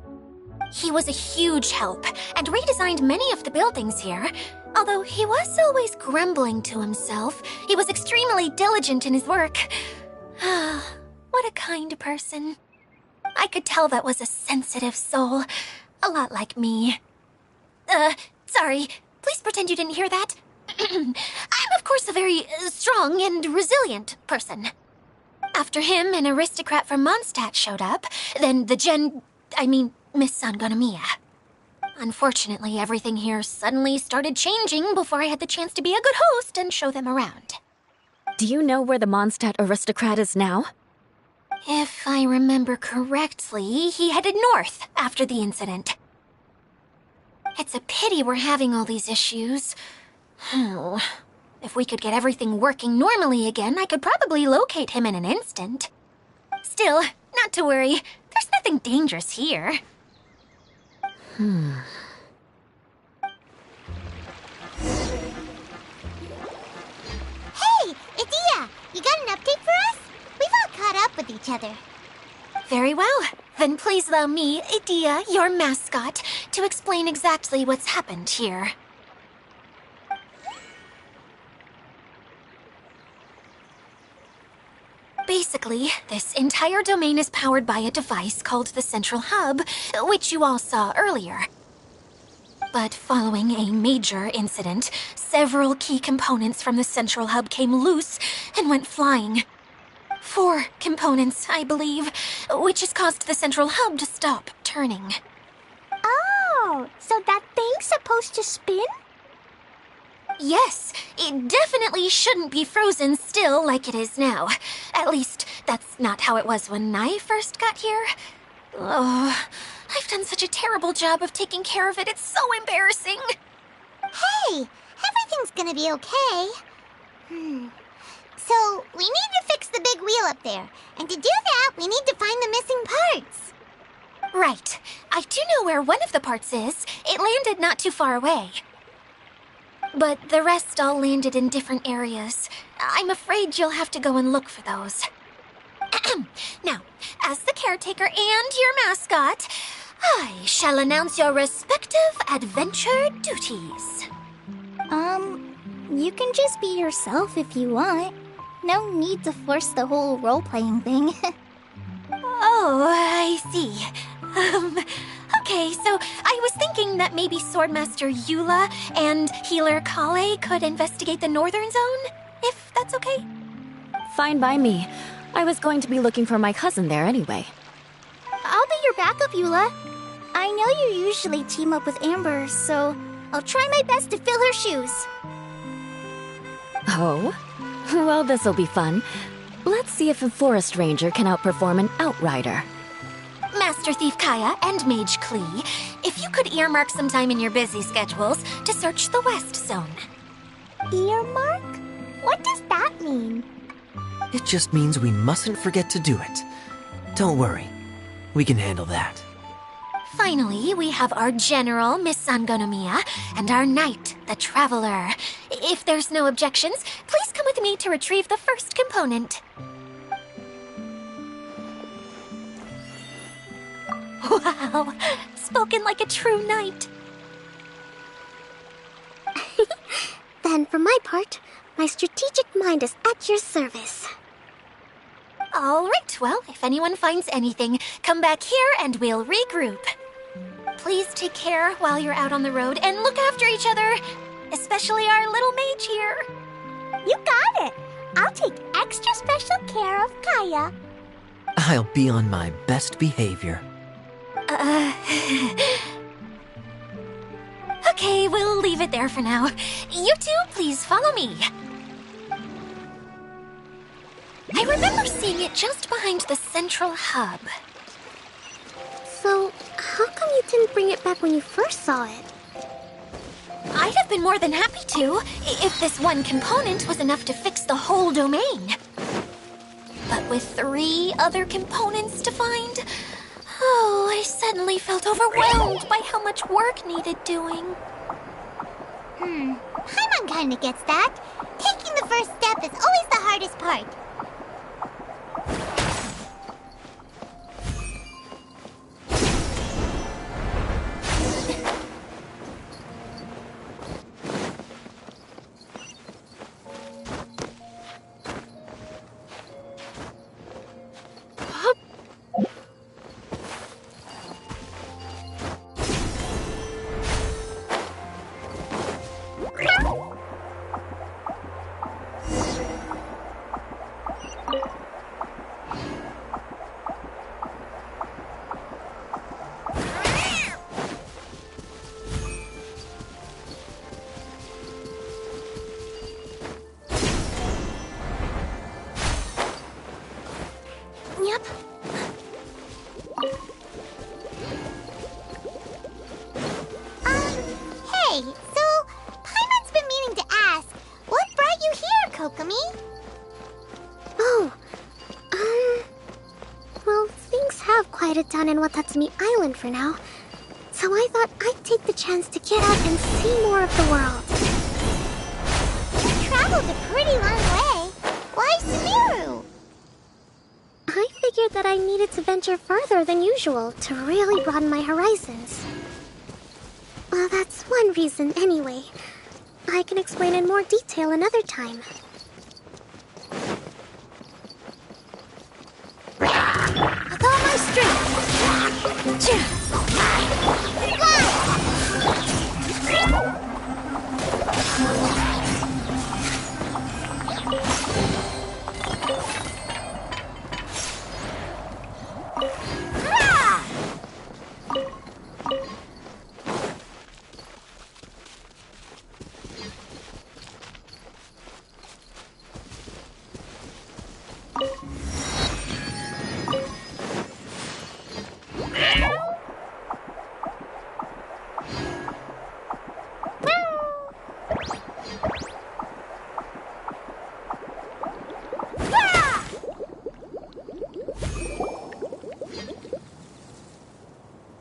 He was a huge help and redesigned many of the buildings here. Although he was always grumbling to himself, he was extremely diligent in his work. What a kind person. I could tell that was a sensitive soul. A lot like me. Sorry. Please pretend you didn't hear that. I'm, of course, a very strong and resilient person. After him, an aristocrat from Mondstadt showed up. Then Miss Sangonomiya. Unfortunately, everything here suddenly started changing before I had the chance to be a good host and show them around. Do you know where the Mondstadt aristocrat is now? If I remember correctly, he headed north after the incident. It's a pity we're having all these issues. If we could get everything working normally again, I could probably locate him in an instant. Still, not to worry. There's nothing dangerous here. Hey, Idia, you got an update for us? We've all caught up with each other. Very well. Then please allow me, Idia, your mascot, to explain exactly what's happened here. Basically, this entire domain is powered by a device called the Central Hub, which you all saw earlier. But following a major incident, several key components from the Central Hub came loose and went flying. 4 components, I believe, which has caused the Central Hub to stop turning. Oh, so that thing's supposed to spin? Yes, it definitely shouldn't be frozen still like it is now. At least, that's not how it was when I first got here. Oh, I've done such a terrible job of taking care of it. It's so embarrassing. Hey, everything's gonna be okay. So, we need to fix the big wheel up there. And to do that, we need to find the missing parts. Right. I do know where one of the parts is. It landed not too far away. But the rest all landed in different areas. I'm afraid you'll have to go and look for those. Now, as the caretaker and your mascot, I shall announce your respective adventure duties. You can just be yourself if you want. No need to force the whole role-playing thing. Oh, I see. Okay, so I was thinking that maybe Swordmaster Eula and Healer Kale could investigate the Northern Zone, if that's okay? Fine by me. I was going to be looking for my cousin there anyway. I'll be your backup, Eula. I know you usually team up with Amber, so I'll try my best to fill her shoes. Oh? Well, this'll be fun. Let's see if a forest ranger can outperform an outrider. Master Thief Kaya and Mage Klee, if you could earmark some time in your busy schedules to search the West Zone. Earmark? What does that mean? It just means we mustn't forget to do it. Don't worry. We can handle that. Finally, we have our general, Miss Sangonomiya, and our knight, the Traveler. If there's no objections, please come with me to retrieve the first component. Wow, spoken like a true knight. Then, for my part, my strategic mind is at your service. All right, well, if anyone finds anything, come back here and we'll regroup. Please take care while you're out on the road and look after each other, especially our little mage here. You got it! I'll take extra special care of Kaya. I'll be on my best behavior. Okay, we'll leave it there for now. You two, please follow me. I remember seeing it just behind the central hub. So, how come you didn't bring it back when you first saw it? I'd have been more than happy to, if this one component was enough to fix the whole domain. But with 3 other components to find, I suddenly felt overwhelmed by how much work needed doing. Paimon kinda gets that. Taking the first step is always the hardest part. Yep. Hey, so Paimon's been meaning to ask, what brought you here, Kokomi? Oh, well, things have quieted down in Watatsumi Island for now. So I thought I'd take the chance to get out and see more of the world. You traveled a pretty long way. Why Sumeru? I figured that I needed to venture further than usual to really broaden my horizons. Well, that's one reason anyway. I can explain in more detail another time. With all my strength.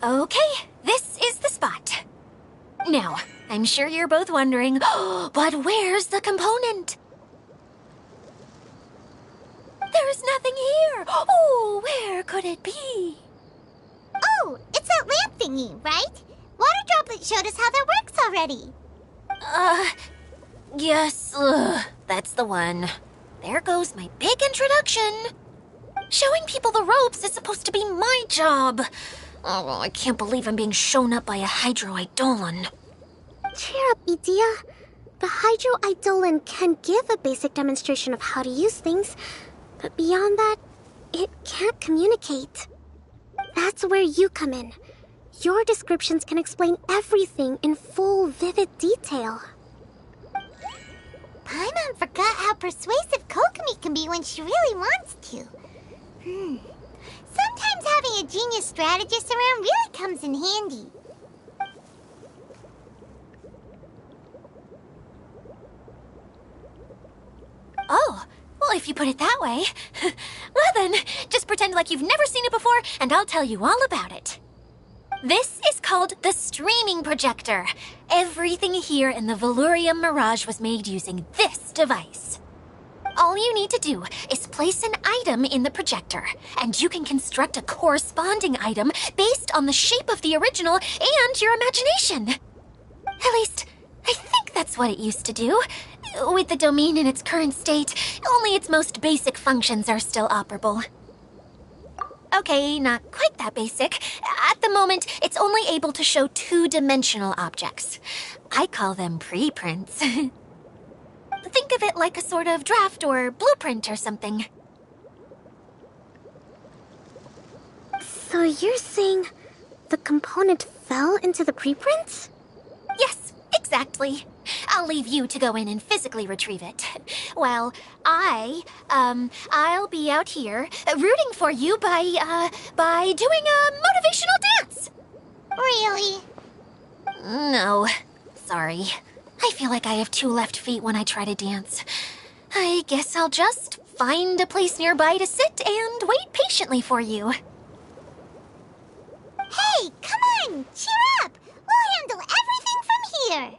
Okay, this is the spot. Now, I'm sure you're both wondering, but where's the component? There's nothing here. Oh, where could it be? Oh, it's that lamp thingy, right? Water Droplet showed us how that works already. Yes, that's the one. There goes my big introduction. Showing people the ropes is supposed to be my job. Oh, I can't believe I'm being shown up by a Hydro Eidolon. Cheer up, Edea. The Hydro Eidolon can give a basic demonstration of how to use things, but beyond that, it can't communicate. That's where you come in. Your descriptions can explain everything in full, vivid detail. Paimon forgot how persuasive Kokomi can be when she really wants to. Sometimes having a genius strategist around really comes in handy. Oh, well, if you put it that way. Well then, just pretend like you've never seen it before, and I'll tell you all about it. This is called the streaming projector. Everything here in the Valurium Mirage was made using this device. All you need to do is place an item in the projector, and you can construct a corresponding item based on the shape of the original and your imagination. At least, I think that's what it used to do. With the domain in its current state, only its most basic functions are still operable. Okay, not quite that basic. At the moment, it's only able to show two-dimensional objects. I call them preprints. Think of it like a sort of draft or blueprint or something. So you're saying the component fell into the preprints? Yes, exactly. I'll leave you to go in and physically retrieve it. Well, I'll be out here rooting for you by doing a motivational dance. Really? No, sorry. I feel like I have two left feet when I try to dance. I guess I'll just find a place nearby to sit and wait patiently for you. Hey, come on! Cheer up! We'll handle everything from here!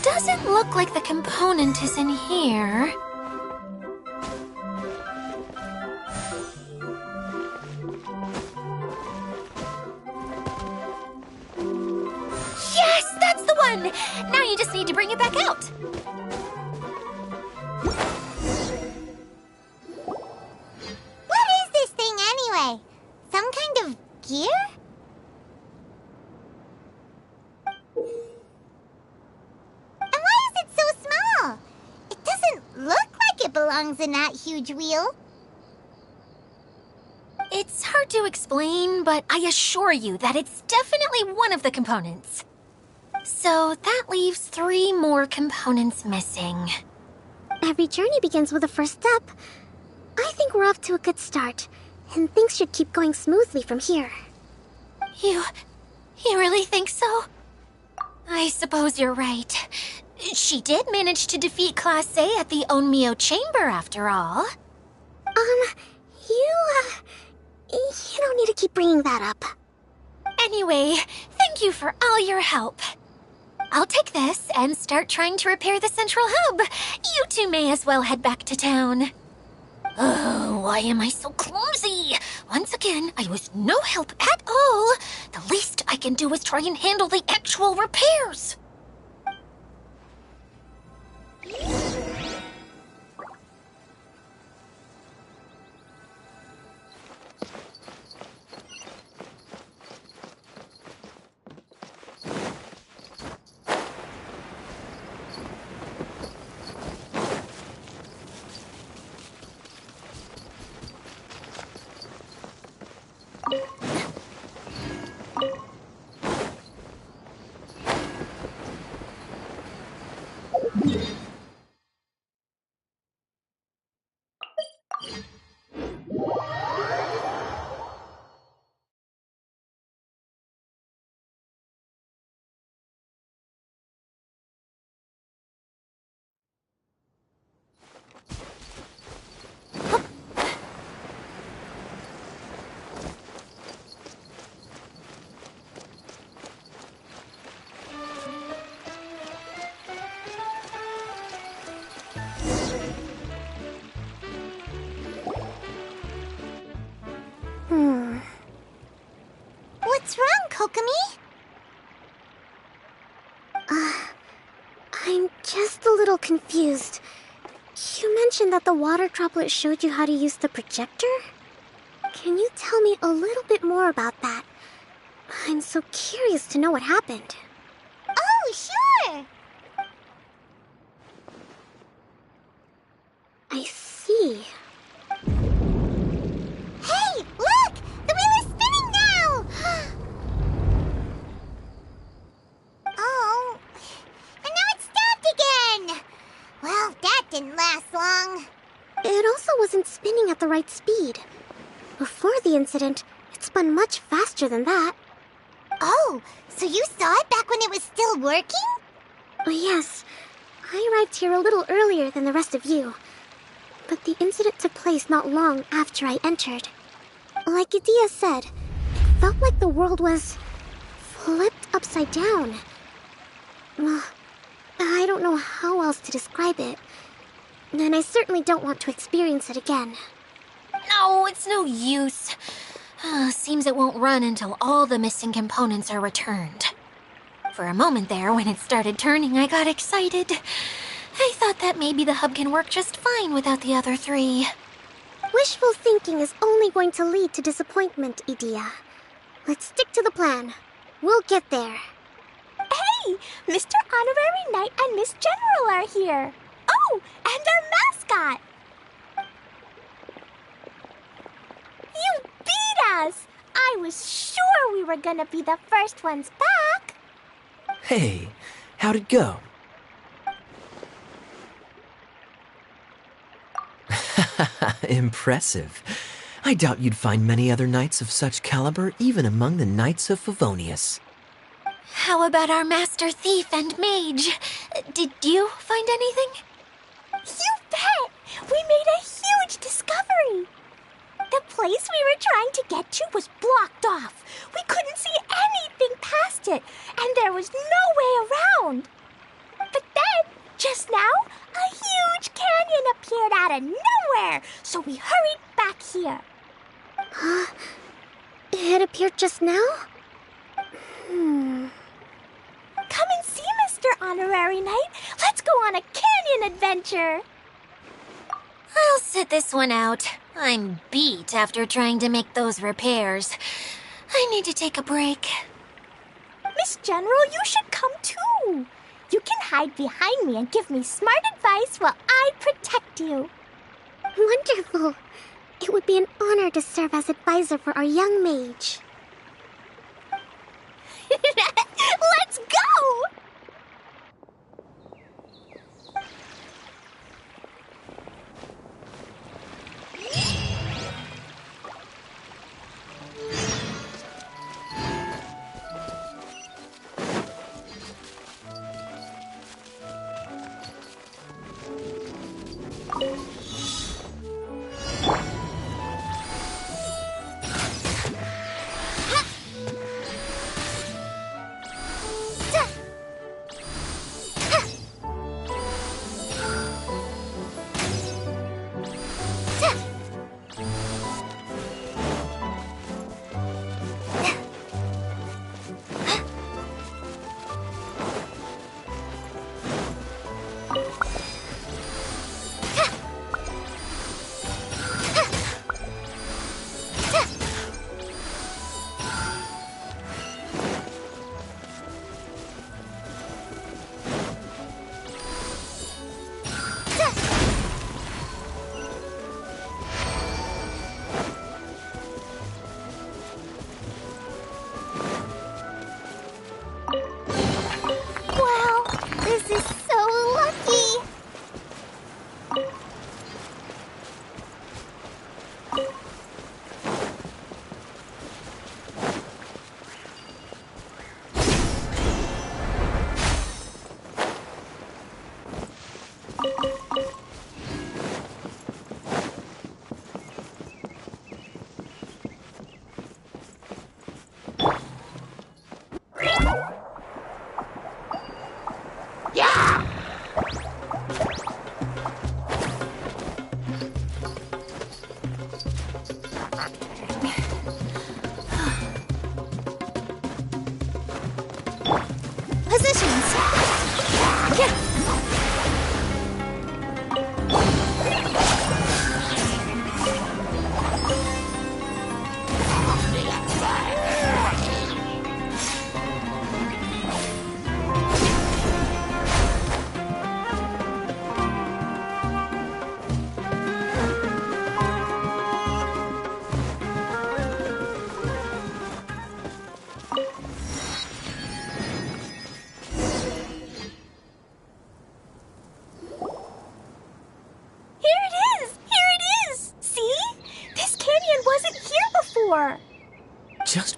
Doesn't look like the component is in here. Yes, that's the one! Now you just need to bring it back out. What is this thing anyway? Some kind of gear? And why is it so small? It doesn't look like it belongs in that huge wheel. It's hard to explain, but I assure you that it's definitely one of the components. So that leaves 3 more components missing. Every journey begins with a first step. I think we're off to a good start, and things should keep going smoothly from here. You really think so? I suppose you're right. She did manage to defeat Class A at the Onmyo Chamber, after all. You don't need to keep bringing that up. Anyway, thank you for all your help. I'll take this and start trying to repair the central hub. You two may as well head back to town. Oh, why am I so clumsy? Once again, I was no help at all. The least I can do is try and handle the actual repairs. What's wrong, Kokomi? I'm just a little confused. You mentioned that the water droplet showed you how to use the projector? Can you tell me a little bit more about that? I'm so curious to know what happened. Oh, sure! didn't last long. It also wasn't spinning at the right speed. Before the incident, it spun much faster than that. Oh, so you saw it back when it was still working? Yes, I arrived here a little earlier than the rest of you. But the incident took place not long after I entered. Like Idia said, it felt like the world was flipped upside down. Well, I don't know how else to describe it. And I certainly don't want to experience it again. No, it's no use. Seems it won't run until all the missing components are returned. For a moment there, when it started turning, I got excited. I thought that maybe the hub can work just fine without the other three. Wishful thinking is only going to lead to disappointment, Idia. Let's stick to the plan. We'll get there. Hey! Mr. Honorary Knight and Miss General are here. Oh, and our mascot! You beat us! I was sure we were gonna be the first ones back. Hey, how'd it go? Impressive. I doubt you'd find many other knights of such caliber even among the Knights of Favonius. How about our master thief and mage? Did you find anything? You bet! We made a huge discovery! The place we were trying to get to was blocked off. We couldn't see anything past it, and there was no way around. But then, just now, a huge canyon appeared out of nowhere, so we hurried back here. It appeared just now? Come and see, Mr. Honorary Knight. Let's go on a canyon adventure. I'll sit this one out. I'm beat after trying to make those repairs. I need to take a break. Miss General, you should come too. You can hide behind me and give me smart advice while I protect you. Wonderful. It would be an honor to serve as advisor for our young mage. Let's go!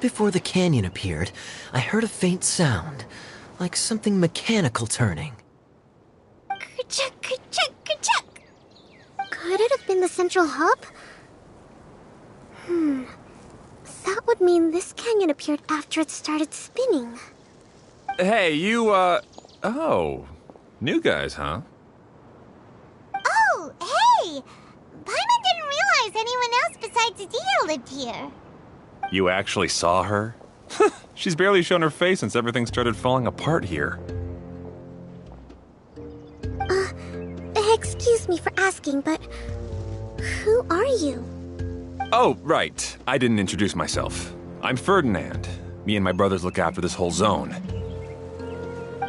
before the canyon appeared, I heard a faint sound, like something mechanical turning. Ka-chuck, ka-chuck, ka-chuck. Could it have been the central hub? That would mean this canyon appeared after it started spinning. Hey, you, oh. New guys, huh? Oh, hey! Paimon didn't realize anyone else besides Adia lived here. You actually saw her? She's barely shown her face since everything started falling apart here. Excuse me for asking, but who are you? Oh, right. I didn't introduce myself. I'm Ferdinand. Me and my brothers look after this whole zone.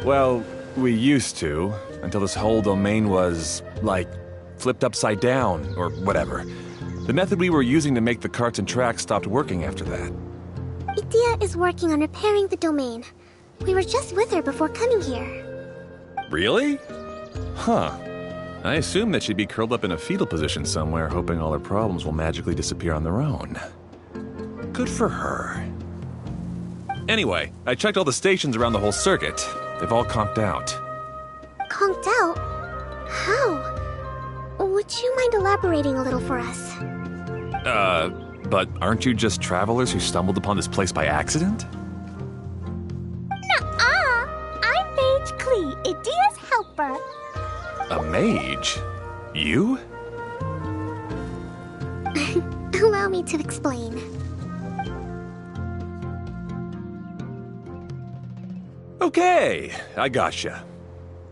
Well, we used to, until this whole domain was, like, flipped upside down, or whatever. The method we were using to make the carts and tracks stopped working after that. Adia is working on repairing the domain. We were just with her before coming here. Really? Huh. I assume that she'd be curled up in a fetal position somewhere, hoping all her problems will magically disappear on their own. Good for her. Anyway, I checked all the stations around the whole circuit. They've all conked out. Conked out? How? Would you mind elaborating a little for us? But aren't you just travelers who stumbled upon this place by accident? Nuh-uh! I'm Mage Klee, Adia's helper. A mage? You? Allow me to explain. Okay, I gotcha.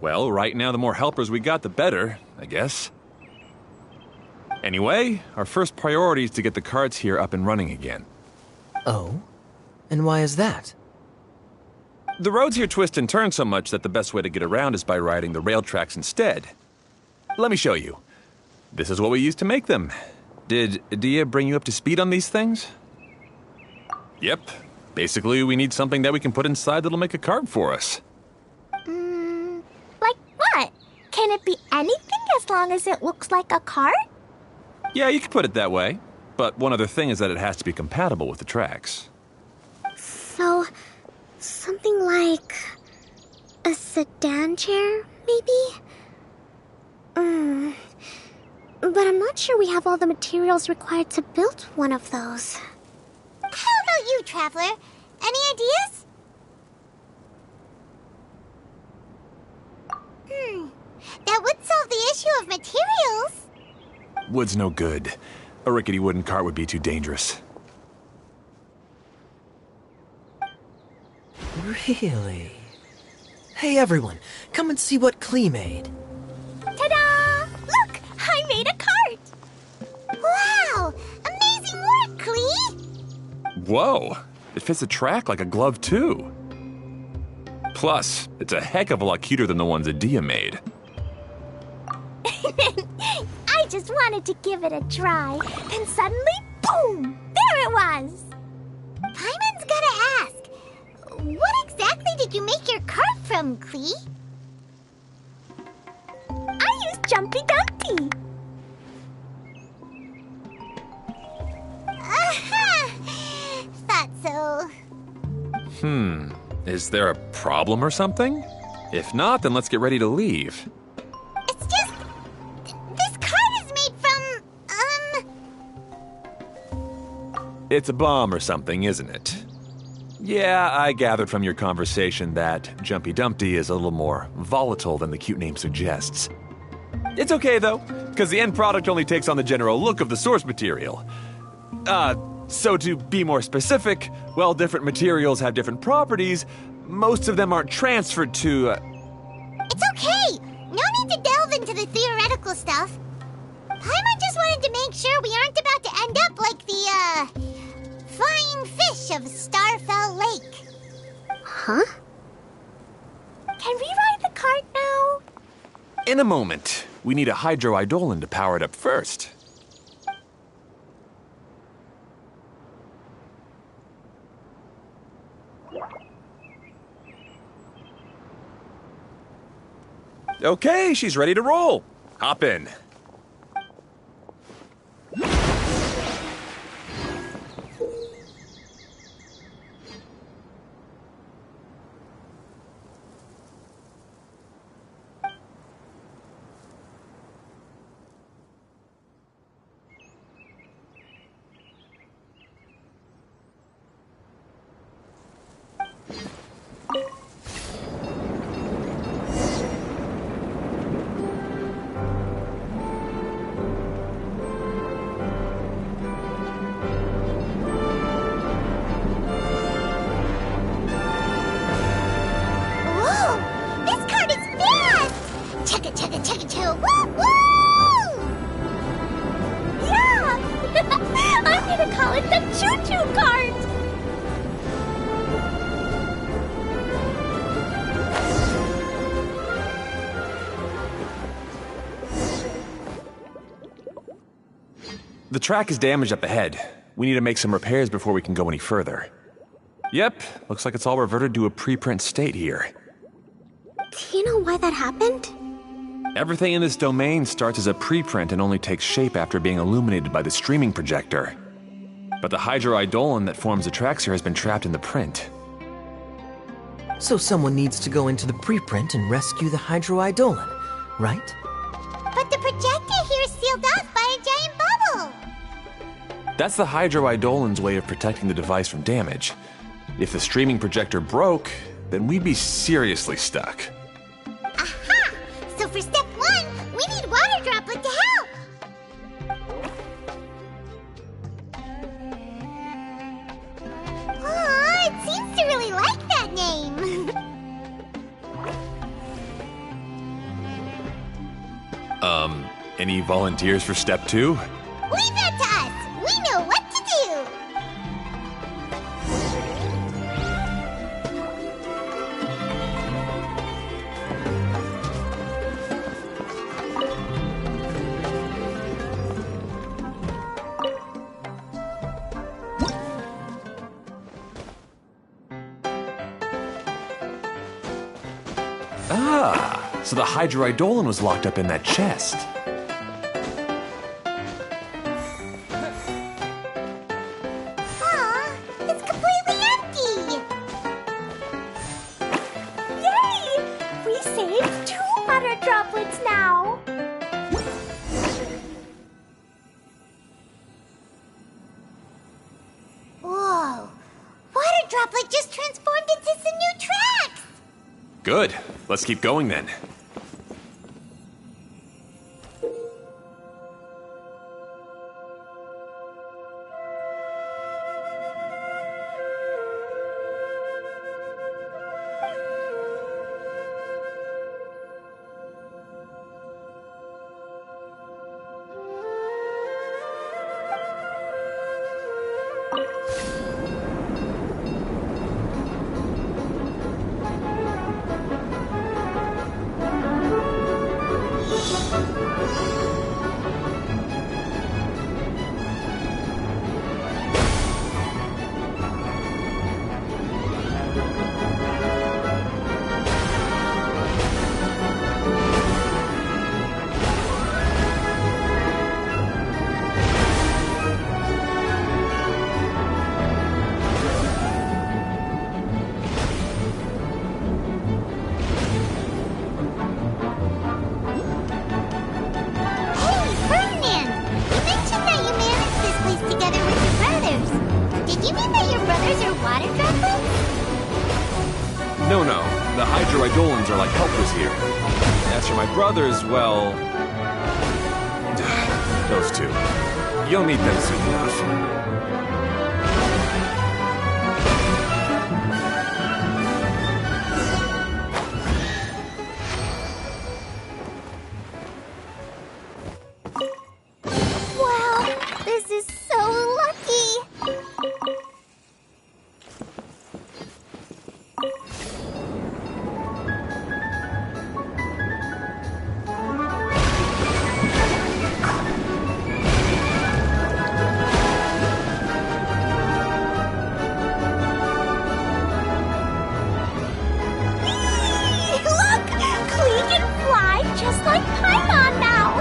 Well, right now the more helpers we got, the better, I guess. Anyway, our first priority is to get the carts here up and running again. Oh? And why is that? The roads here twist and turn so much that the best way to get around is by riding the rail tracks instead. Let me show you. This is what we used to make them. Did Adia bring you up to speed on these things? Yep. Basically, we need something that we can put inside that'll make a cart for us. Like what? Can it be anything as long as it looks like a cart? Yeah, you could put it that way. But one other thing is that it has to be compatible with the tracks. So, something like a sedan chair, maybe? But I'm not sure we have all the materials required to build one of those. How about you, Traveler? Any ideas? That would solve the issue of materials. Wood's no good. A rickety wooden cart would be too dangerous. Really? Hey everyone, come and see what Klee made. Ta-da! Look! I made a cart! Wow! Amazing work, Klee! Whoa! It fits the track like a glove, too. Plus, it's a heck of a lot cuter than the ones Adia made. I just wanted to give it a try. Then suddenly, boom! There it was! Paimon's gotta ask, what exactly did you make your cart from, Klee? I used Jumpy Dumpty. Aha! Thought so. Is there a problem or something? If not, then let's get ready to leave. It's just... this cart is made from, It's a bomb or something, isn't it? Yeah, I gathered from your conversation that Jumpy Dumpty is a little more volatile than the cute name suggests. It's okay, though, because the end product only takes on the general look of the source material. So to be more specific, while different materials have different properties, most of them aren't transferred to, It's okay! No need to delve into the theoretical stuff. Paimon just wanted to make sure we aren't about to end up like the, flying fish of Starfell Lake. Huh? Can we ride the cart now? In a moment. We need a hydroidolin to power it up first. Okay, she's ready to roll. Hop in. The track is damaged up ahead. We need to make some repairs before we can go any further. Yep, looks like it's all reverted to a preprint state here. Do you know why that happened? Everything in this domain starts as a preprint and only takes shape after being illuminated by the streaming projector. But the hydroidolin that forms the tracks here has been trapped in the print. So someone needs to go into the preprint and rescue the hydroidolin, right? But the projector here is sealed off by a giant bubble. That's the hydroidolin's way of protecting the device from damage. If the streaming projector broke, then we'd be seriously stuck. Aha! So for step 1, we need water droplet to help. Aw, it seems to really like that name. Any volunteers for step 2? Leave that to us. We know what to do. Ah, so the hydroidolin was locked up in that chest. Aw, it's completely empty. Yay! We saved 2 water droplets now. Whoa, water droplet just transformed into some new tracks. Good. Let's keep going then. No, the hydroidolins are like helpers here. As for my brothers, well... those two. You'll meet them soon enough. Just like Paimon now!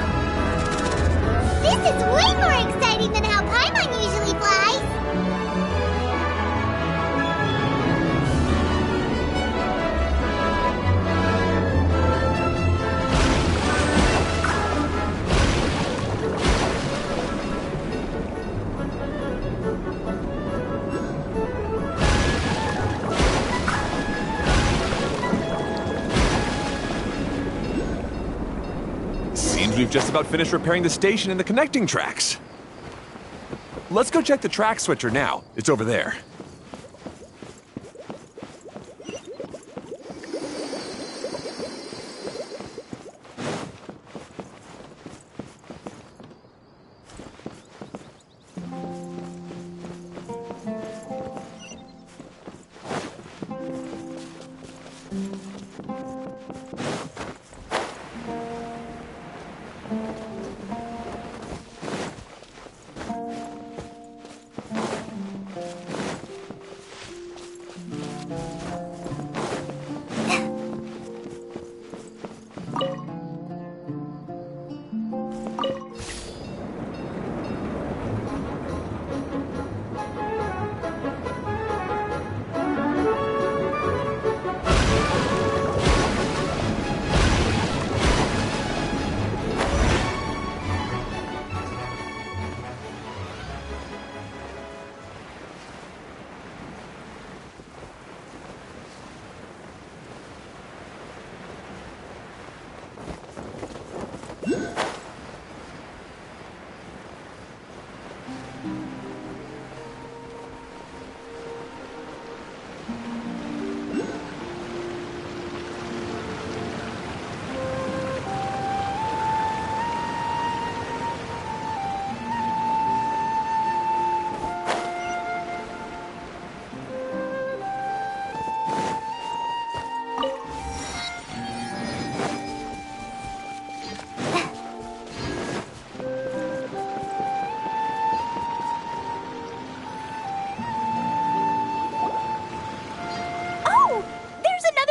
This is way more exciting than how Paimon usually flies! We've just about finished repairing the station and the connecting tracks. Let's go check the track switcher now. It's over there.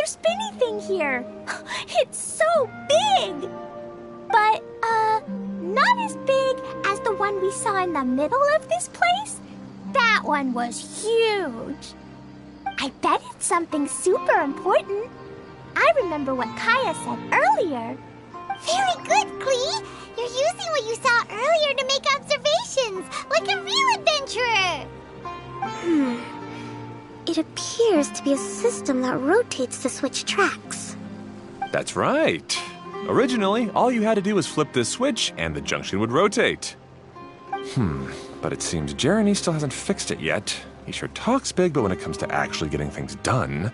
spinny thing here. It's so big! But, not as big as the one we saw in the middle of this place. That one was huge. I bet it's something super important. I remember what Kaya said earlier. Very good, Klee. You're using what you saw earlier to make observations, like a real adventurer. It appears to be a system that rotates to switch tracks. That's right. Originally, all you had to do was flip this switch and the junction would rotate. But it seems Jeremy still hasn't fixed it yet. He sure talks big, but when it comes to actually getting things done...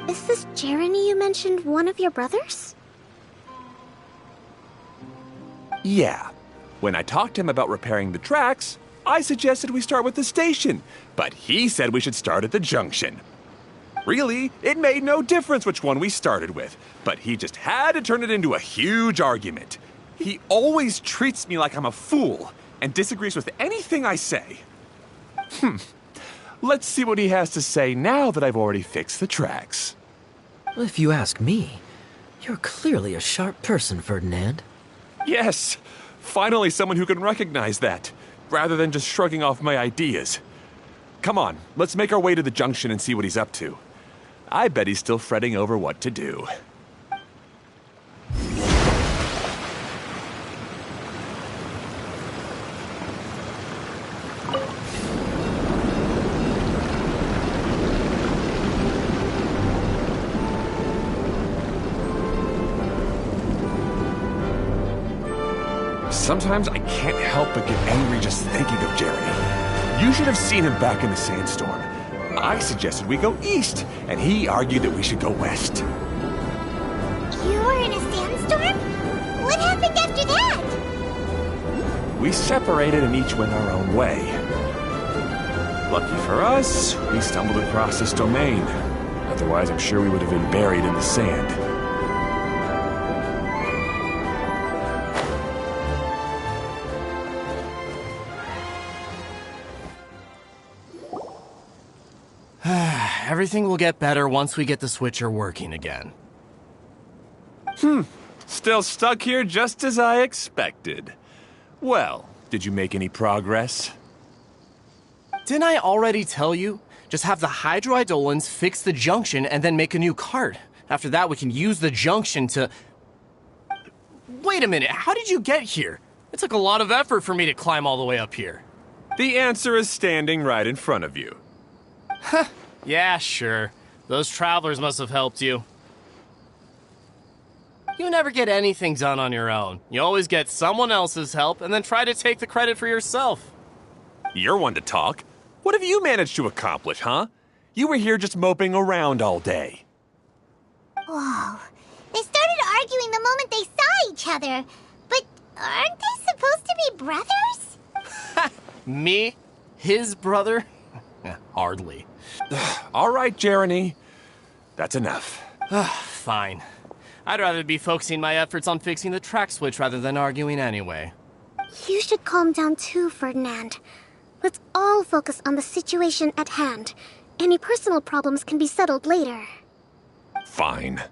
Is this Jeremy you mentioned one of your brothers? Yeah. When I talked to him about repairing the tracks, I suggested we start with the station, but he said we should start at the junction. Really, it made no difference which one we started with, but he just had to turn it into a huge argument. He always treats me like I'm a fool and disagrees with anything I say. Let's see what he has to say now that I've already fixed the tracks. If you ask me, you're clearly a sharp person, Ferdinand. Yes, finally someone who can recognize that, rather than just shrugging off my ideas. Come on, let's make our way to the junction and see what he's up to. I bet he's still fretting over what to do. Sometimes I can't help but get angry just thinking of Jeremy. You should have seen him back in the sandstorm. I suggested we go east, and he argued that we should go west. You were in a sandstorm? What happened after that? We separated and each went our own way. Lucky for us, we stumbled across this domain. Otherwise, I'm sure we would have been buried in the sand. Everything will get better once we get the switcher working again. Still stuck here just as I expected. Well, did you make any progress? Didn't I already tell you? Just have the hydroidolins fix the junction and then make a new cart. After that, we can use the junction to... Wait a minute, how did you get here? It took a lot of effort for me to climb all the way up here. The answer is standing right in front of you. Yeah, sure. Those travelers must have helped you. You never get anything done on your own. You always get someone else's help and then try to take the credit for yourself. You're one to talk. What have you managed to accomplish, huh? You were here just moping around all day. Whoa. They started arguing the moment they saw each other. But aren't they supposed to be brothers? Me? His brother? Hardly. All right, Jeremy. That's enough. Fine. I'd rather be focusing my efforts on fixing the track switch rather than arguing anyway. You should calm down too, Ferdinand. Let's all focus on the situation at hand. Any personal problems can be settled later. Fine.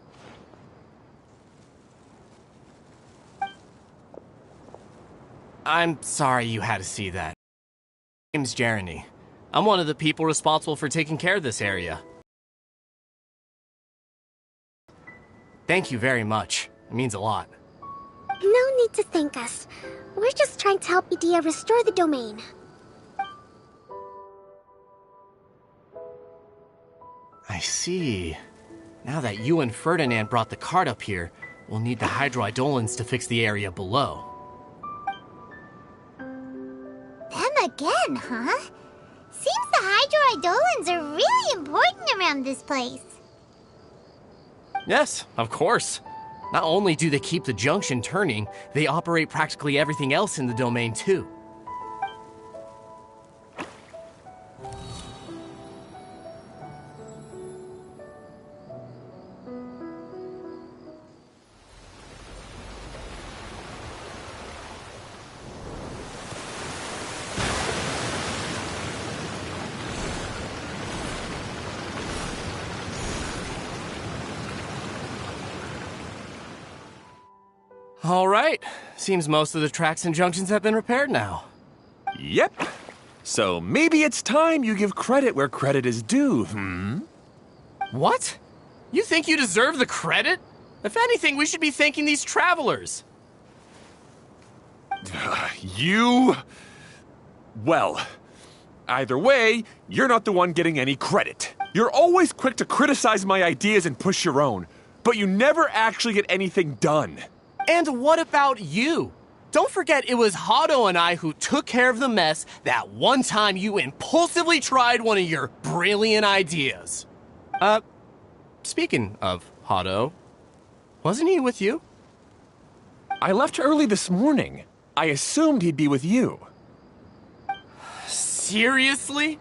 I'm sorry you had to see that. My name's Jeremy. I'm one of the people responsible for taking care of this area. Thank you very much. It means a lot. No need to thank us. We're just trying to help Edea restore the domain. I see. Now that you and Ferdinand brought the cart up here, we'll need the hydroidolins to fix the area below. Them again, huh? Seems the hydroidolins are really important around this place. Yes, of course. Not only do they keep the junction turning, they operate practically everything else in the domain too. All right. Seems most of the tracks and junctions have been repaired now. Yep. So maybe it's time you give credit where credit is due, What? You think you deserve the credit? If anything, we should be thanking these travelers. Well, either way, you're not the one getting any credit. You're always quick to criticize my ideas and push your own, but you never actually get anything done. And what about you? Don't forget it was Hado and I who took care of the mess that one time you impulsively tried one of your brilliant ideas. Speaking of Hado, wasn't he with you? I left early this morning. I assumed he'd be with you. Seriously?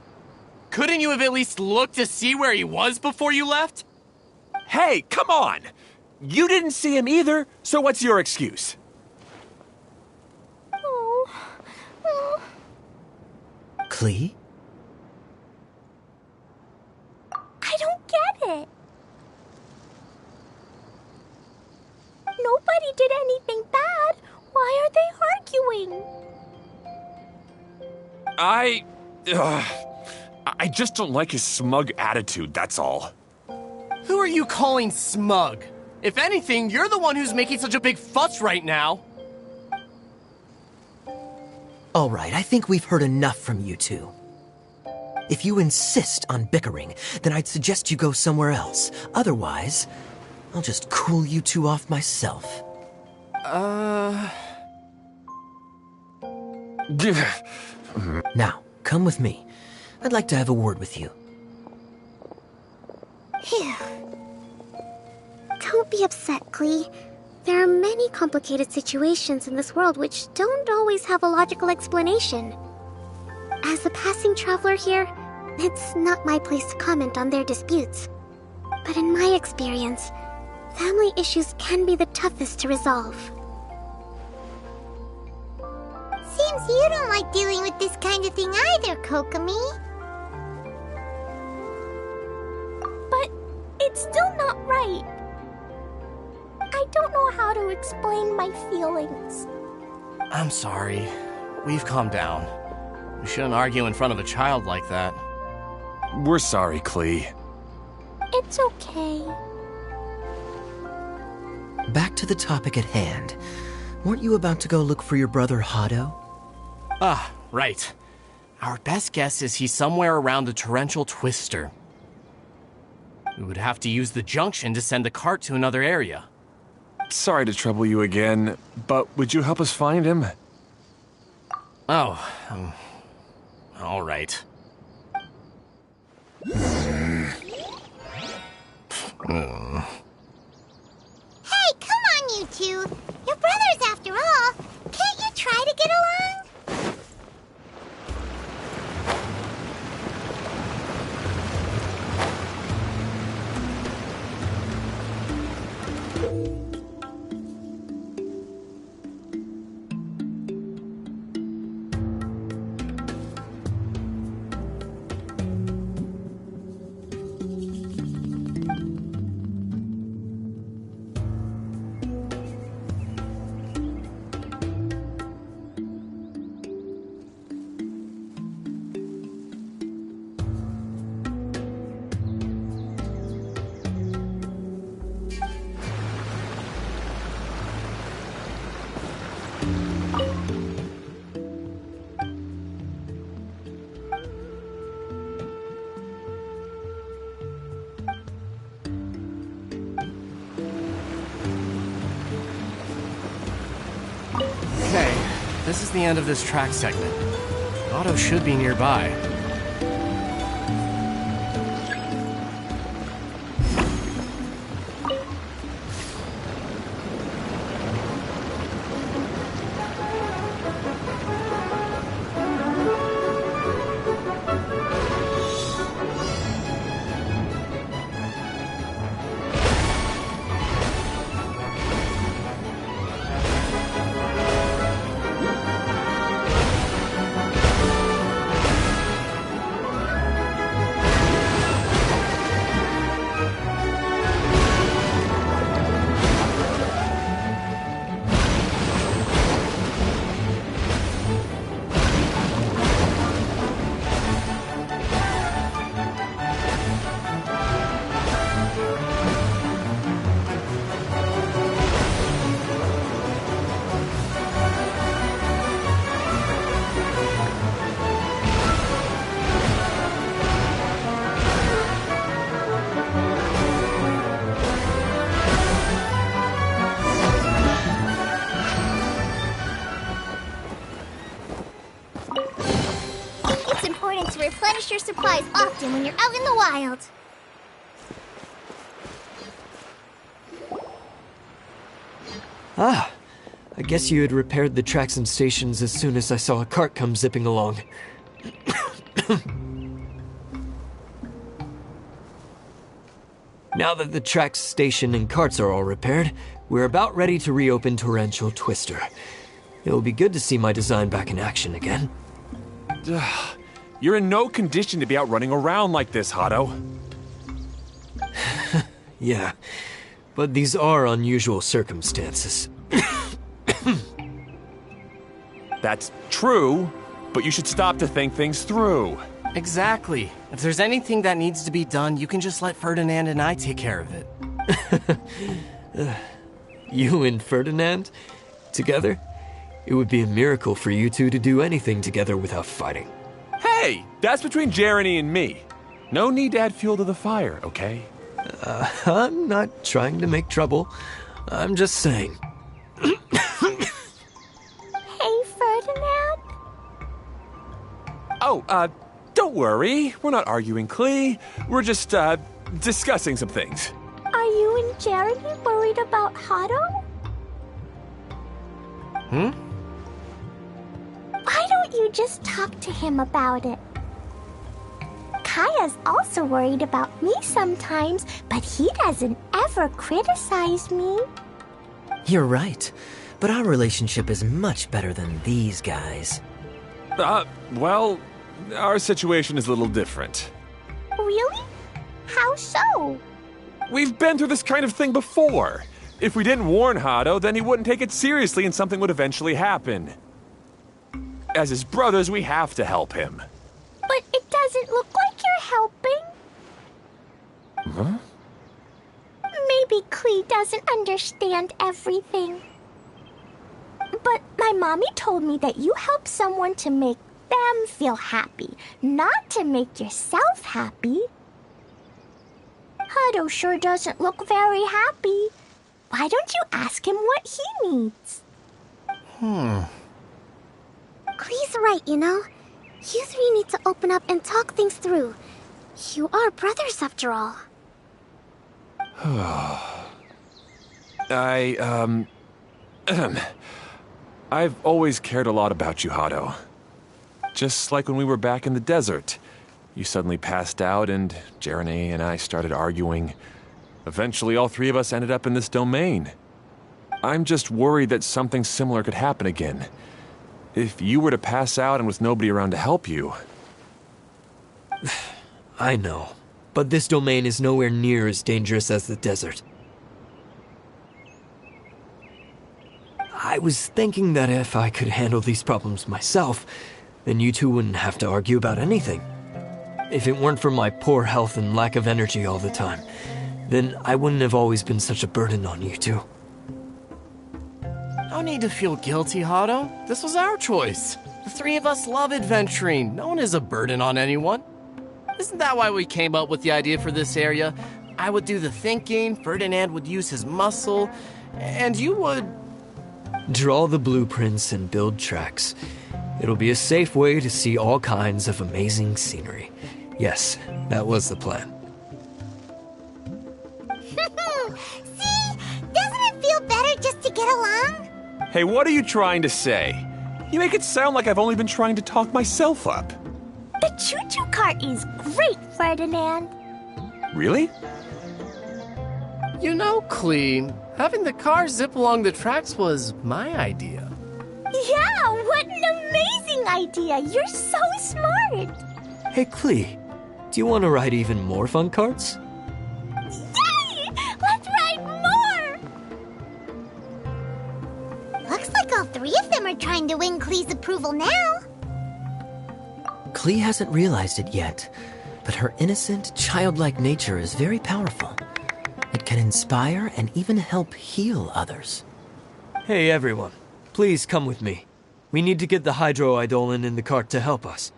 Couldn't you have at least looked to see where he was before you left? Hey, come on! You didn't see him either, so what's your excuse? Klee? I don't get it. Nobody did anything bad. Why are they arguing? I just don't like his smug attitude, that's all. Who are you calling smug? If anything, you're the one who's making such a big fuss right now. All right, I think we've heard enough from you two. If you insist on bickering, then I'd suggest you go somewhere else. Otherwise, I'll just cool you two off myself. Now, come with me. I'd like to have a word with you. Phew. Don't be upset, Klee. There are many complicated situations in this world which don't always have a logical explanation. As a passing traveler here, it's not my place to comment on their disputes. But in my experience, family issues can be the toughest to resolve. Seems you don't like dealing with this kind of thing either, Kokomi. But it's still not right. I don't know how to explain my feelings. I'm sorry. We've calmed down. We shouldn't argue in front of a child like that. We're sorry, Klee. It's okay. Back to the topic at hand. Weren't you about to go look for your brother Hado? Ah, right. Our best guess is he's somewhere around the torrential twister. We would have to use the junction to send the cart to another area. Sorry to trouble you again, but would you help us find him? Oh, all right. Hey, come on, you two. You're brothers after all. Can't you try to get along? Okay, this is the end of this track segment. Otto should be nearby. replenish your supplies often when you're out in the wild. Ah, I guess you had repaired the tracks and stations as soon as I saw a cart come zipping along. Now that the tracks, station, and carts are all repaired, we're about ready to reopen Torrential Twister. It'll be good to see my design back in action again. You're in no condition to be out running around like this, Hado. Yeah, but these are unusual circumstances. That's true, but you should stop to think things through. Exactly. If there's anything that needs to be done, you can just let Ferdinand and I take care of it. You and Ferdinand? Together? It would be a miracle for you two to do anything together without fighting. Hey, that's between Jeremy and me. No need to add fuel to the fire, okay? I'm not trying to make trouble. I'm just saying. Hey, Ferdinand? Oh, don't worry. We're not arguing, Klee. We're just, discussing some things. Are you and Jeremy worried about Hado? Why don't you just talk to him about it? Kaya's also worried about me sometimes, but he doesn't ever criticize me. You're right, but our relationship is much better than these guys. Well, our situation is a little different. Really? How so? We've been through this kind of thing before. If we didn't warn Hado, then he wouldn't take it seriously and something would eventually happen. As his brothers, we have to help him. But it doesn't look like you're helping. Huh? Maybe Klee doesn't understand everything. But my mommy told me that you help someone to make them feel happy, not to make yourself happy. Hado sure doesn't look very happy. Why don't you ask him what he needs? Klee's right, you know. You three need to open up and talk things through. You are brothers, after all. I've always cared a lot about you, Hado. Just like when we were back in the desert. You suddenly passed out and Jeremy and I started arguing. Eventually, all three of us ended up in this domain. I'm just worried that something similar could happen again. If you were to pass out and with nobody around to help you... I know, but this domain is nowhere near as dangerous as the desert. I was thinking that if I could handle these problems myself, then you two wouldn't have to argue about anything. If it weren't for my poor health and lack of energy all the time, then I wouldn't have always been such a burden on you two. No need to feel guilty, Hado. This was our choice. The three of us love adventuring. No one is a burden on anyone. Isn't that why we came up with the idea for this area? I would do the thinking, Ferdinand would use his muscle, and you would... Draw the blueprints and build tracks. It'll be a safe way to see all kinds of amazing scenery. Yes, that was the plan. See? Doesn't it feel better just to get along? Hey, what are you trying to say? You make it sound like I've only been trying to talk myself up. The choo-choo cart is great, Ferdinand. Really? You know, Klee, having the car zip along the tracks was my idea. Yeah, what an amazing idea. You're so smart. Hey, Klee, do you want to ride even more fun carts? Yay! Let's ride more! Looks like all three of them are trying to win Klee's approval now. Klee hasn't realized it yet, but her innocent, childlike nature is very powerful. It can inspire and even help heal others. Hey, everyone. Please come with me. We need to get the hydroidolin in the cart to help us.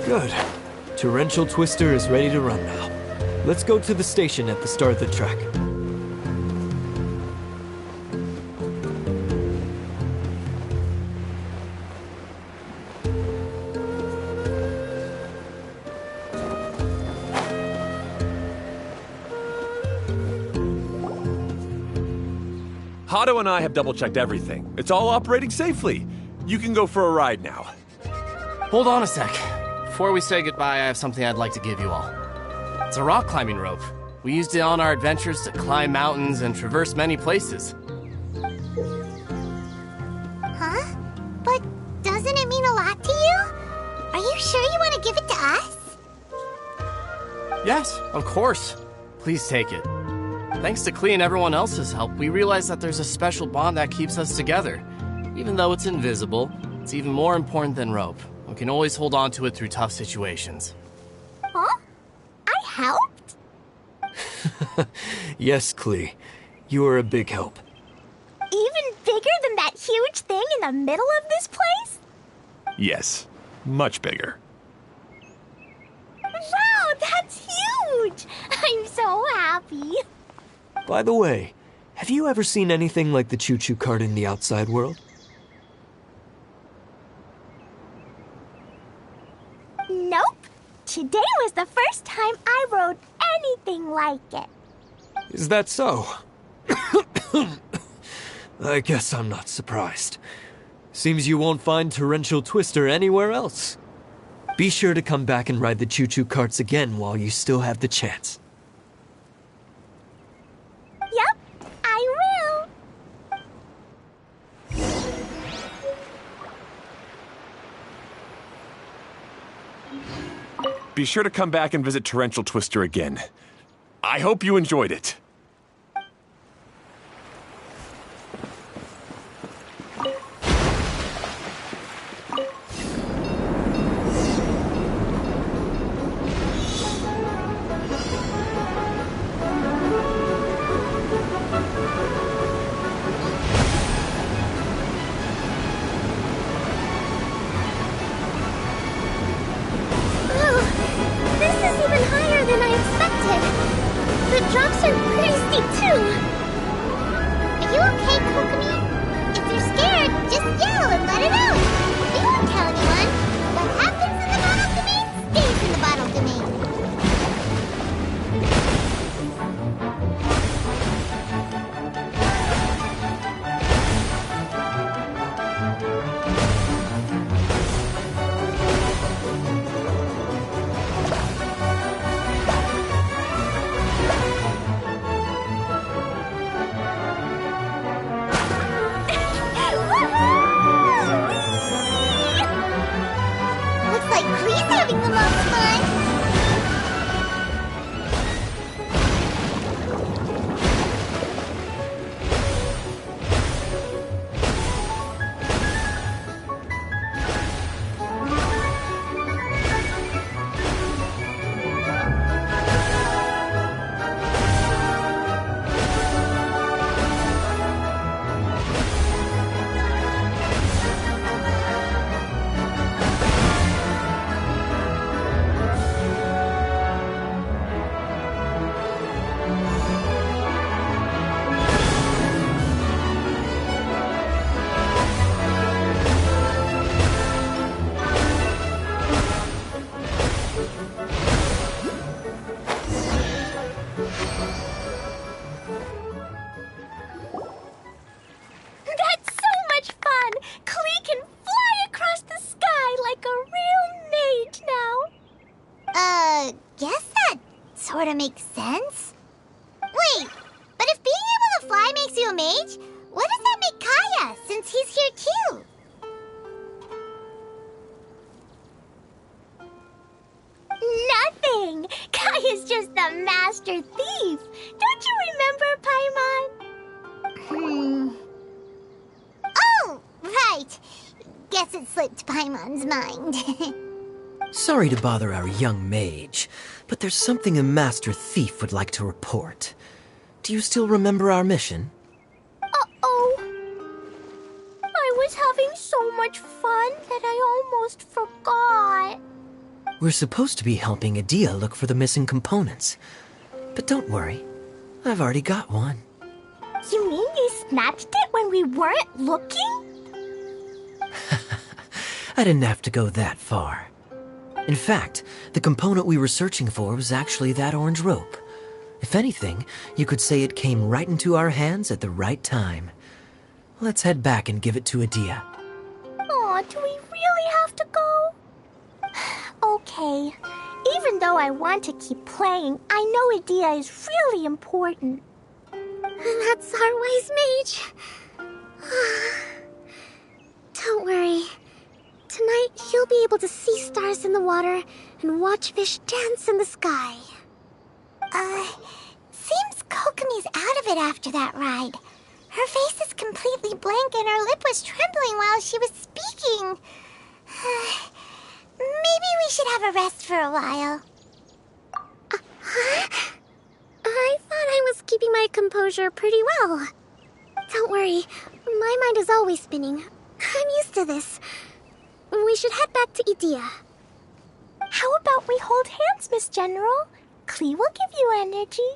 Good. Torrential Twister is ready to run now. Let's go to the station at the start of the track. Hato and I have double-checked everything. It's all operating safely. You can go for a ride now. Hold on a sec. Before we say goodbye, I have something I'd like to give you all. It's a rock climbing rope. We used it on our adventures to climb mountains and traverse many places. Huh? But doesn't it mean a lot to you? Are you sure you want to give it to us? Yes, of course. Please take it. Thanks to Klee and everyone else's help, we realized that there's a special bond that keeps us together. Even though it's invisible, it's even more important than rope. We can always hold on to it through tough situations. Huh? I helped? Yes, Klee. You are a big help. Even bigger than that huge thing in the middle of this place? Yes, much bigger. Wow, that's huge! I'm so happy. By the way, have you ever seen anything like the choo-choo cart in the outside world? Nope. Today was the first time I rode anything like it. Is that so? I guess I'm not surprised. Seems you won't find Torrential Twister anywhere else. Be sure to come back and ride the choo-choo carts again while you still have the chance. Yep, I will. Be sure to come back and visit Torrential Twister again. I hope you enjoyed it. This is even higher than I expected. The drops are pretty steep, too. Are you okay, Kokomi? If you're scared, just yell and let it out. We won't tell anyone. What happens in the bottle domain stays in the bottle domain. Looks like Klee's having the most fun. That's so much fun! Klee can fly across the sky like a real mage now. Guess that sort of makes sense. Wait, but if being able to fly makes you a mage, what does that make Kaya, since he's here too? Nothing! Kaya's just the master thief. Don't you remember, Paimon? Oh, right. Guess it slipped Paimon's mind. Sorry to bother our young mage, but there's something a master thief would like to report. Do you still remember our mission? Uh-oh. I was having so much fun that I almost forgot. We're supposed to be helping Adia look for the missing components. But don't worry, I've already got one. You mean you snatched it when we weren't looking? I didn't have to go that far. In fact, the component we were searching for was actually that orange rope. If anything, you could say it came right into our hands at the right time. Let's head back and give it to Adia. Aw, do we really have to go? Okay. Even though I want to keep playing, I know Adia is really important. That's our wise mage. Don't worry. Tonight, he'll be able to see stars in the water and watch fish dance in the sky. Seems Kokomi's out of it after that ride. Her face is completely blank and her lip was trembling while she was speaking. Maybe we should have a rest for a while. I thought I was keeping my composure pretty well. Don't worry, my mind is always spinning. I'm used to this. We should head back to Idia. How about we hold hands, Miss General? Klee will give you energy.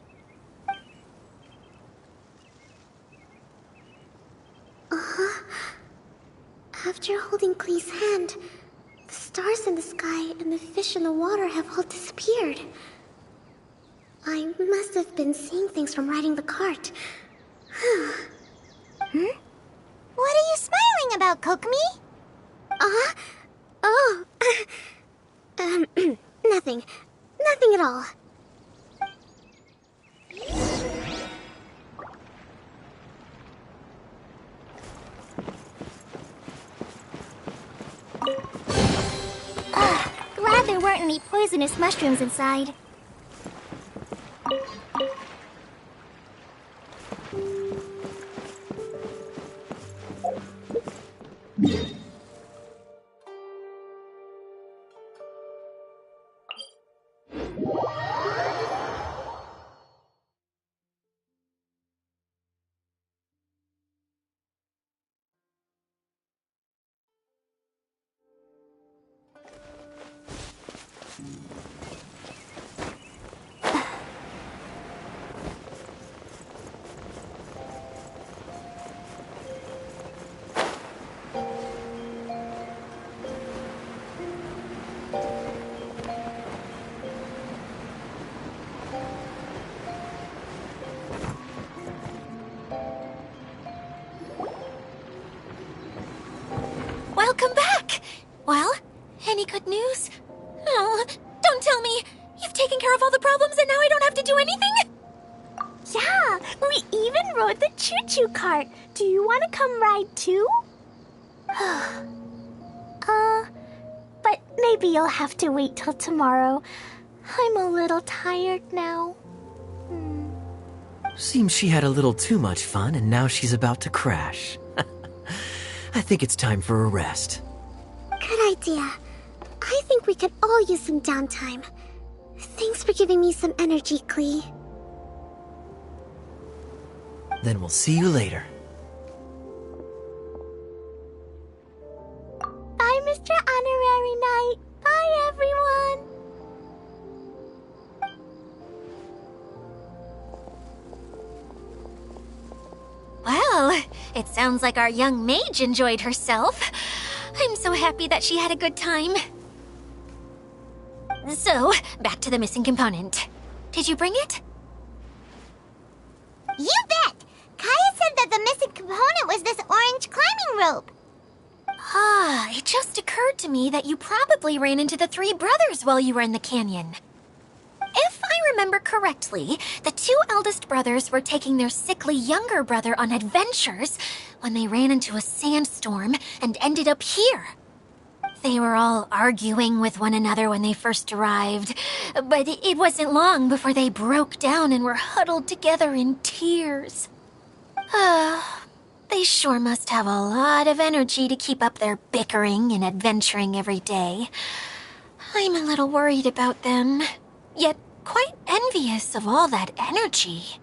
After holding Klee's hand, the stars in the sky and the fish in the water have all disappeared. I must have been seeing things from riding the cart. What are you smiling about, Kokomi? Nothing. Nothing at all. Glad there weren't any poisonous mushrooms inside. Welcome back! Well, any good news? Oh, don't tell me! You've taken care of all the problems and now I don't have to do anything? Yeah, we even rode the choo-choo cart. Do you want to come ride too? But maybe you'll have to wait till tomorrow. I'm a little tired now. Seems she had a little too much fun and now she's about to crash. I think it's time for a rest. Good idea. I think we could all use some downtime. Thanks for giving me some energy, Klee. Then we'll see you later. Bye, Mr. Honorary Knight. Bye, everyone. Well, it sounds like our young mage enjoyed herself. I'm so happy that she had a good time. So, back to the missing component. Did you bring it? You bet! Kaya said that the missing component was this orange climbing rope. It just occurred to me that you probably ran into the three brothers while you were in the canyon. If I remember correctly, the two eldest brothers were taking their sickly younger brother on adventures when they ran into a sandstorm and ended up here. They were all arguing with one another when they first arrived, but it wasn't long before they broke down and were huddled together in tears. They sure must have a lot of energy to keep up their bickering and adventuring every day. I'm a little worried about them, yet quite envious of all that energy.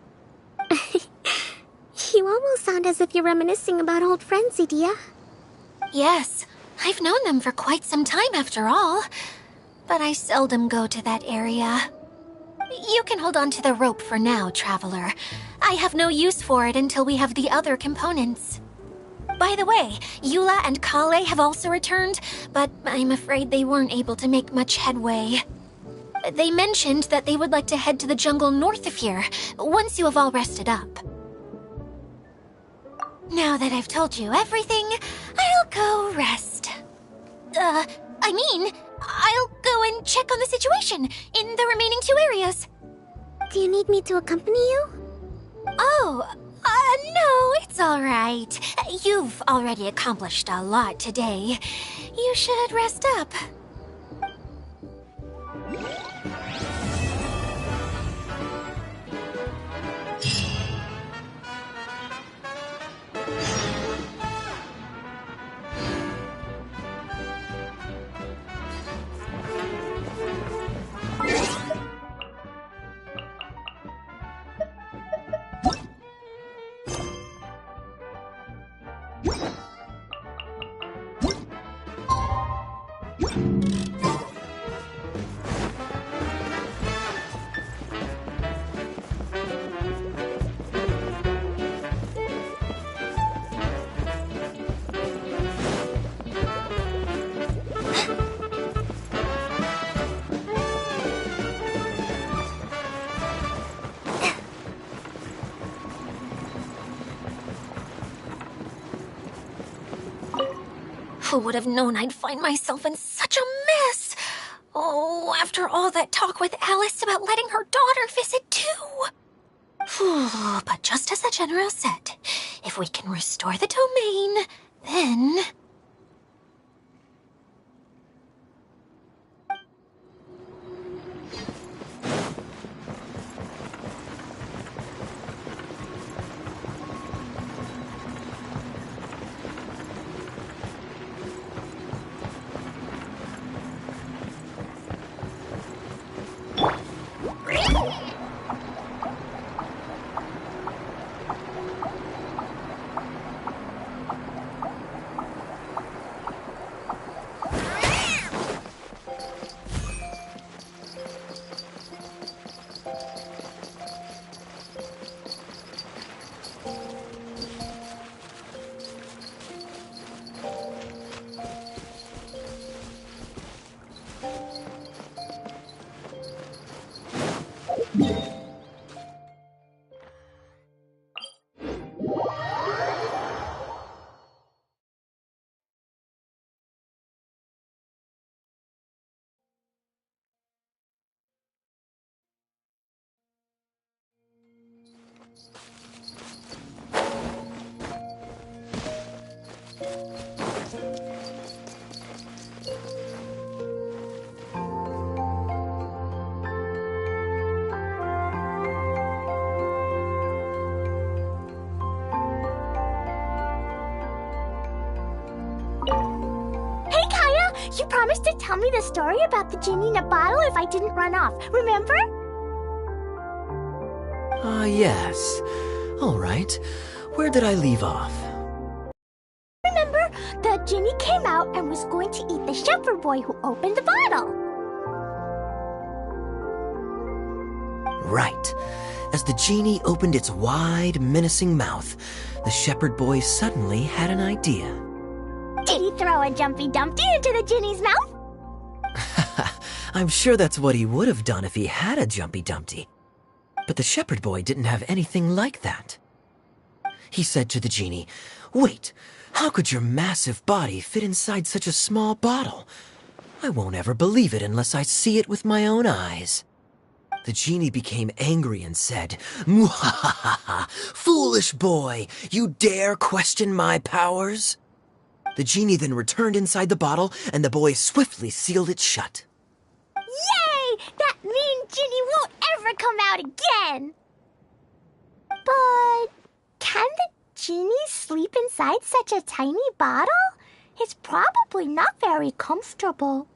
You almost sound as if you're reminiscing about old friends, Idia. Yes, I've known them for quite some time after all. but I seldom go to that area. You can hold on to the rope for now, Traveler. I have no use for it until we have the other components. By the way, Eula and Kale have also returned, but I'm afraid they weren't able to make much headway. They mentioned that they would like to head to the jungle north of here, once you have all rested up. Now that I've told you everything, I'll go rest. I'll go and check on the situation in the remaining 2 areas. Do you need me to accompany you? Oh, no, it's all right. You've already accomplished a lot today. You should rest up. Who would have known I'd find myself in such a mess? Oh, after all that talk with Alice about letting her daughter visit too. But just as the General said, if we can restore the domain, then... You promised to tell me the story about the genie in a bottle if I didn't run off, remember? Yes. All right. Where did I leave off? Remember, the genie came out and was going to eat the shepherd boy who opened the bottle. Right. As the genie opened its wide, menacing mouth, the shepherd boy suddenly had an idea. Did he throw a Jumpy Dumpty into the genie's mouth? I'm sure that's what he would have done if he had a Jumpy Dumpty. But the shepherd boy didn't have anything like that. He said to the genie, "Wait, how could your massive body fit inside such a small bottle? I won't ever believe it unless I see it with my own eyes." The genie became angry and said, "Mwahaha! Foolish boy! You dare question my powers?" The genie then returned inside the bottle, and the boy swiftly sealed it shut. Yay! That mean genie won't ever come out again! But can the genie sleep inside such a tiny bottle? It's probably not very comfortable.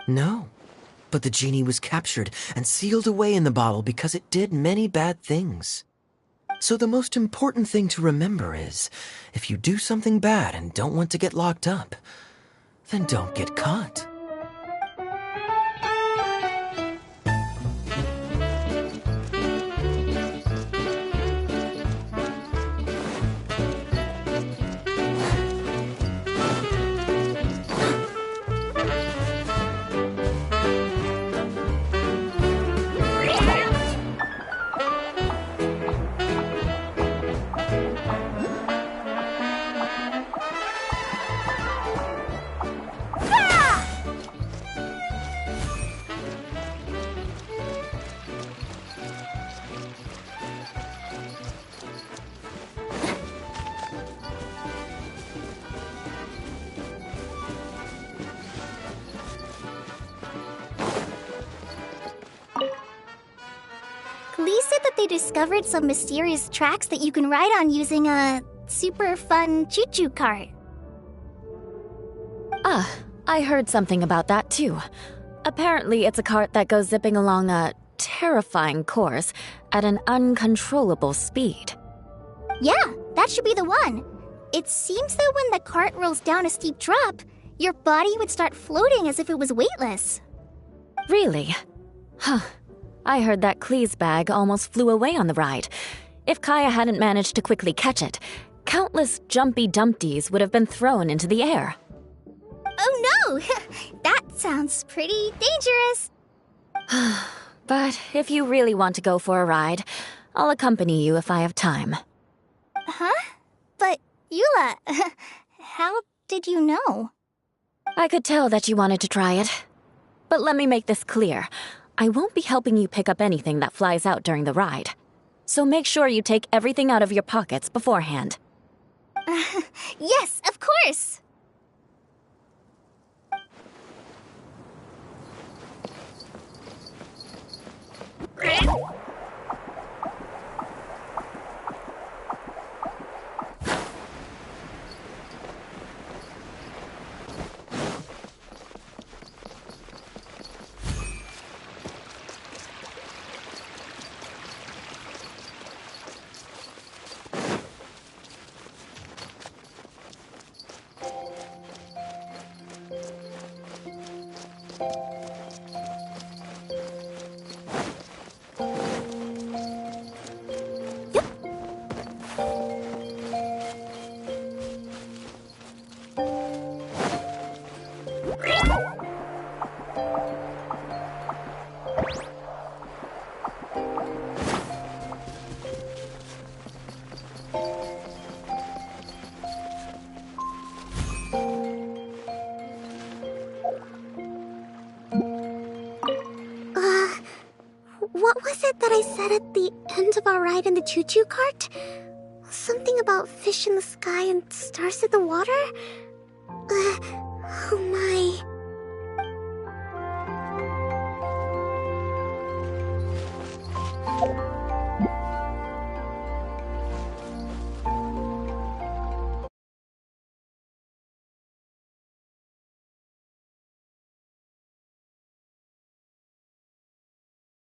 No, but the genie was captured and sealed away in the bottle because it did many bad things. So the most important thing to remember is, if you do something bad and don't want to get locked up, then don't get caught. they discovered some mysterious tracks that you can ride on using a super fun choo-choo cart. Ah, I heard something about that too. Apparently, it's a cart that goes zipping along a terrifying course at an uncontrollable speed. Yeah, that should be the one. It seems that when the cart rolls down a steep drop, your body would start floating as if it was weightless. Really? Huh. I heard that Klee's bag almost flew away on the ride. If Kaya hadn't managed to quickly catch it, countless jumpy dumpties would have been thrown into the air. Oh no! That sounds pretty dangerous. But if you really want to go for a ride, I'll accompany you if I have time. Huh? But, Eula, how did you know? I could tell that you wanted to try it. But let me make this clear. I won't be helping you pick up anything that flies out during the ride. So make sure you take everything out of your pockets beforehand. Yes, of course! What was it that I said at the end of our ride in the choo-choo cart? Something about fish in the sky and stars in the water? Oh my.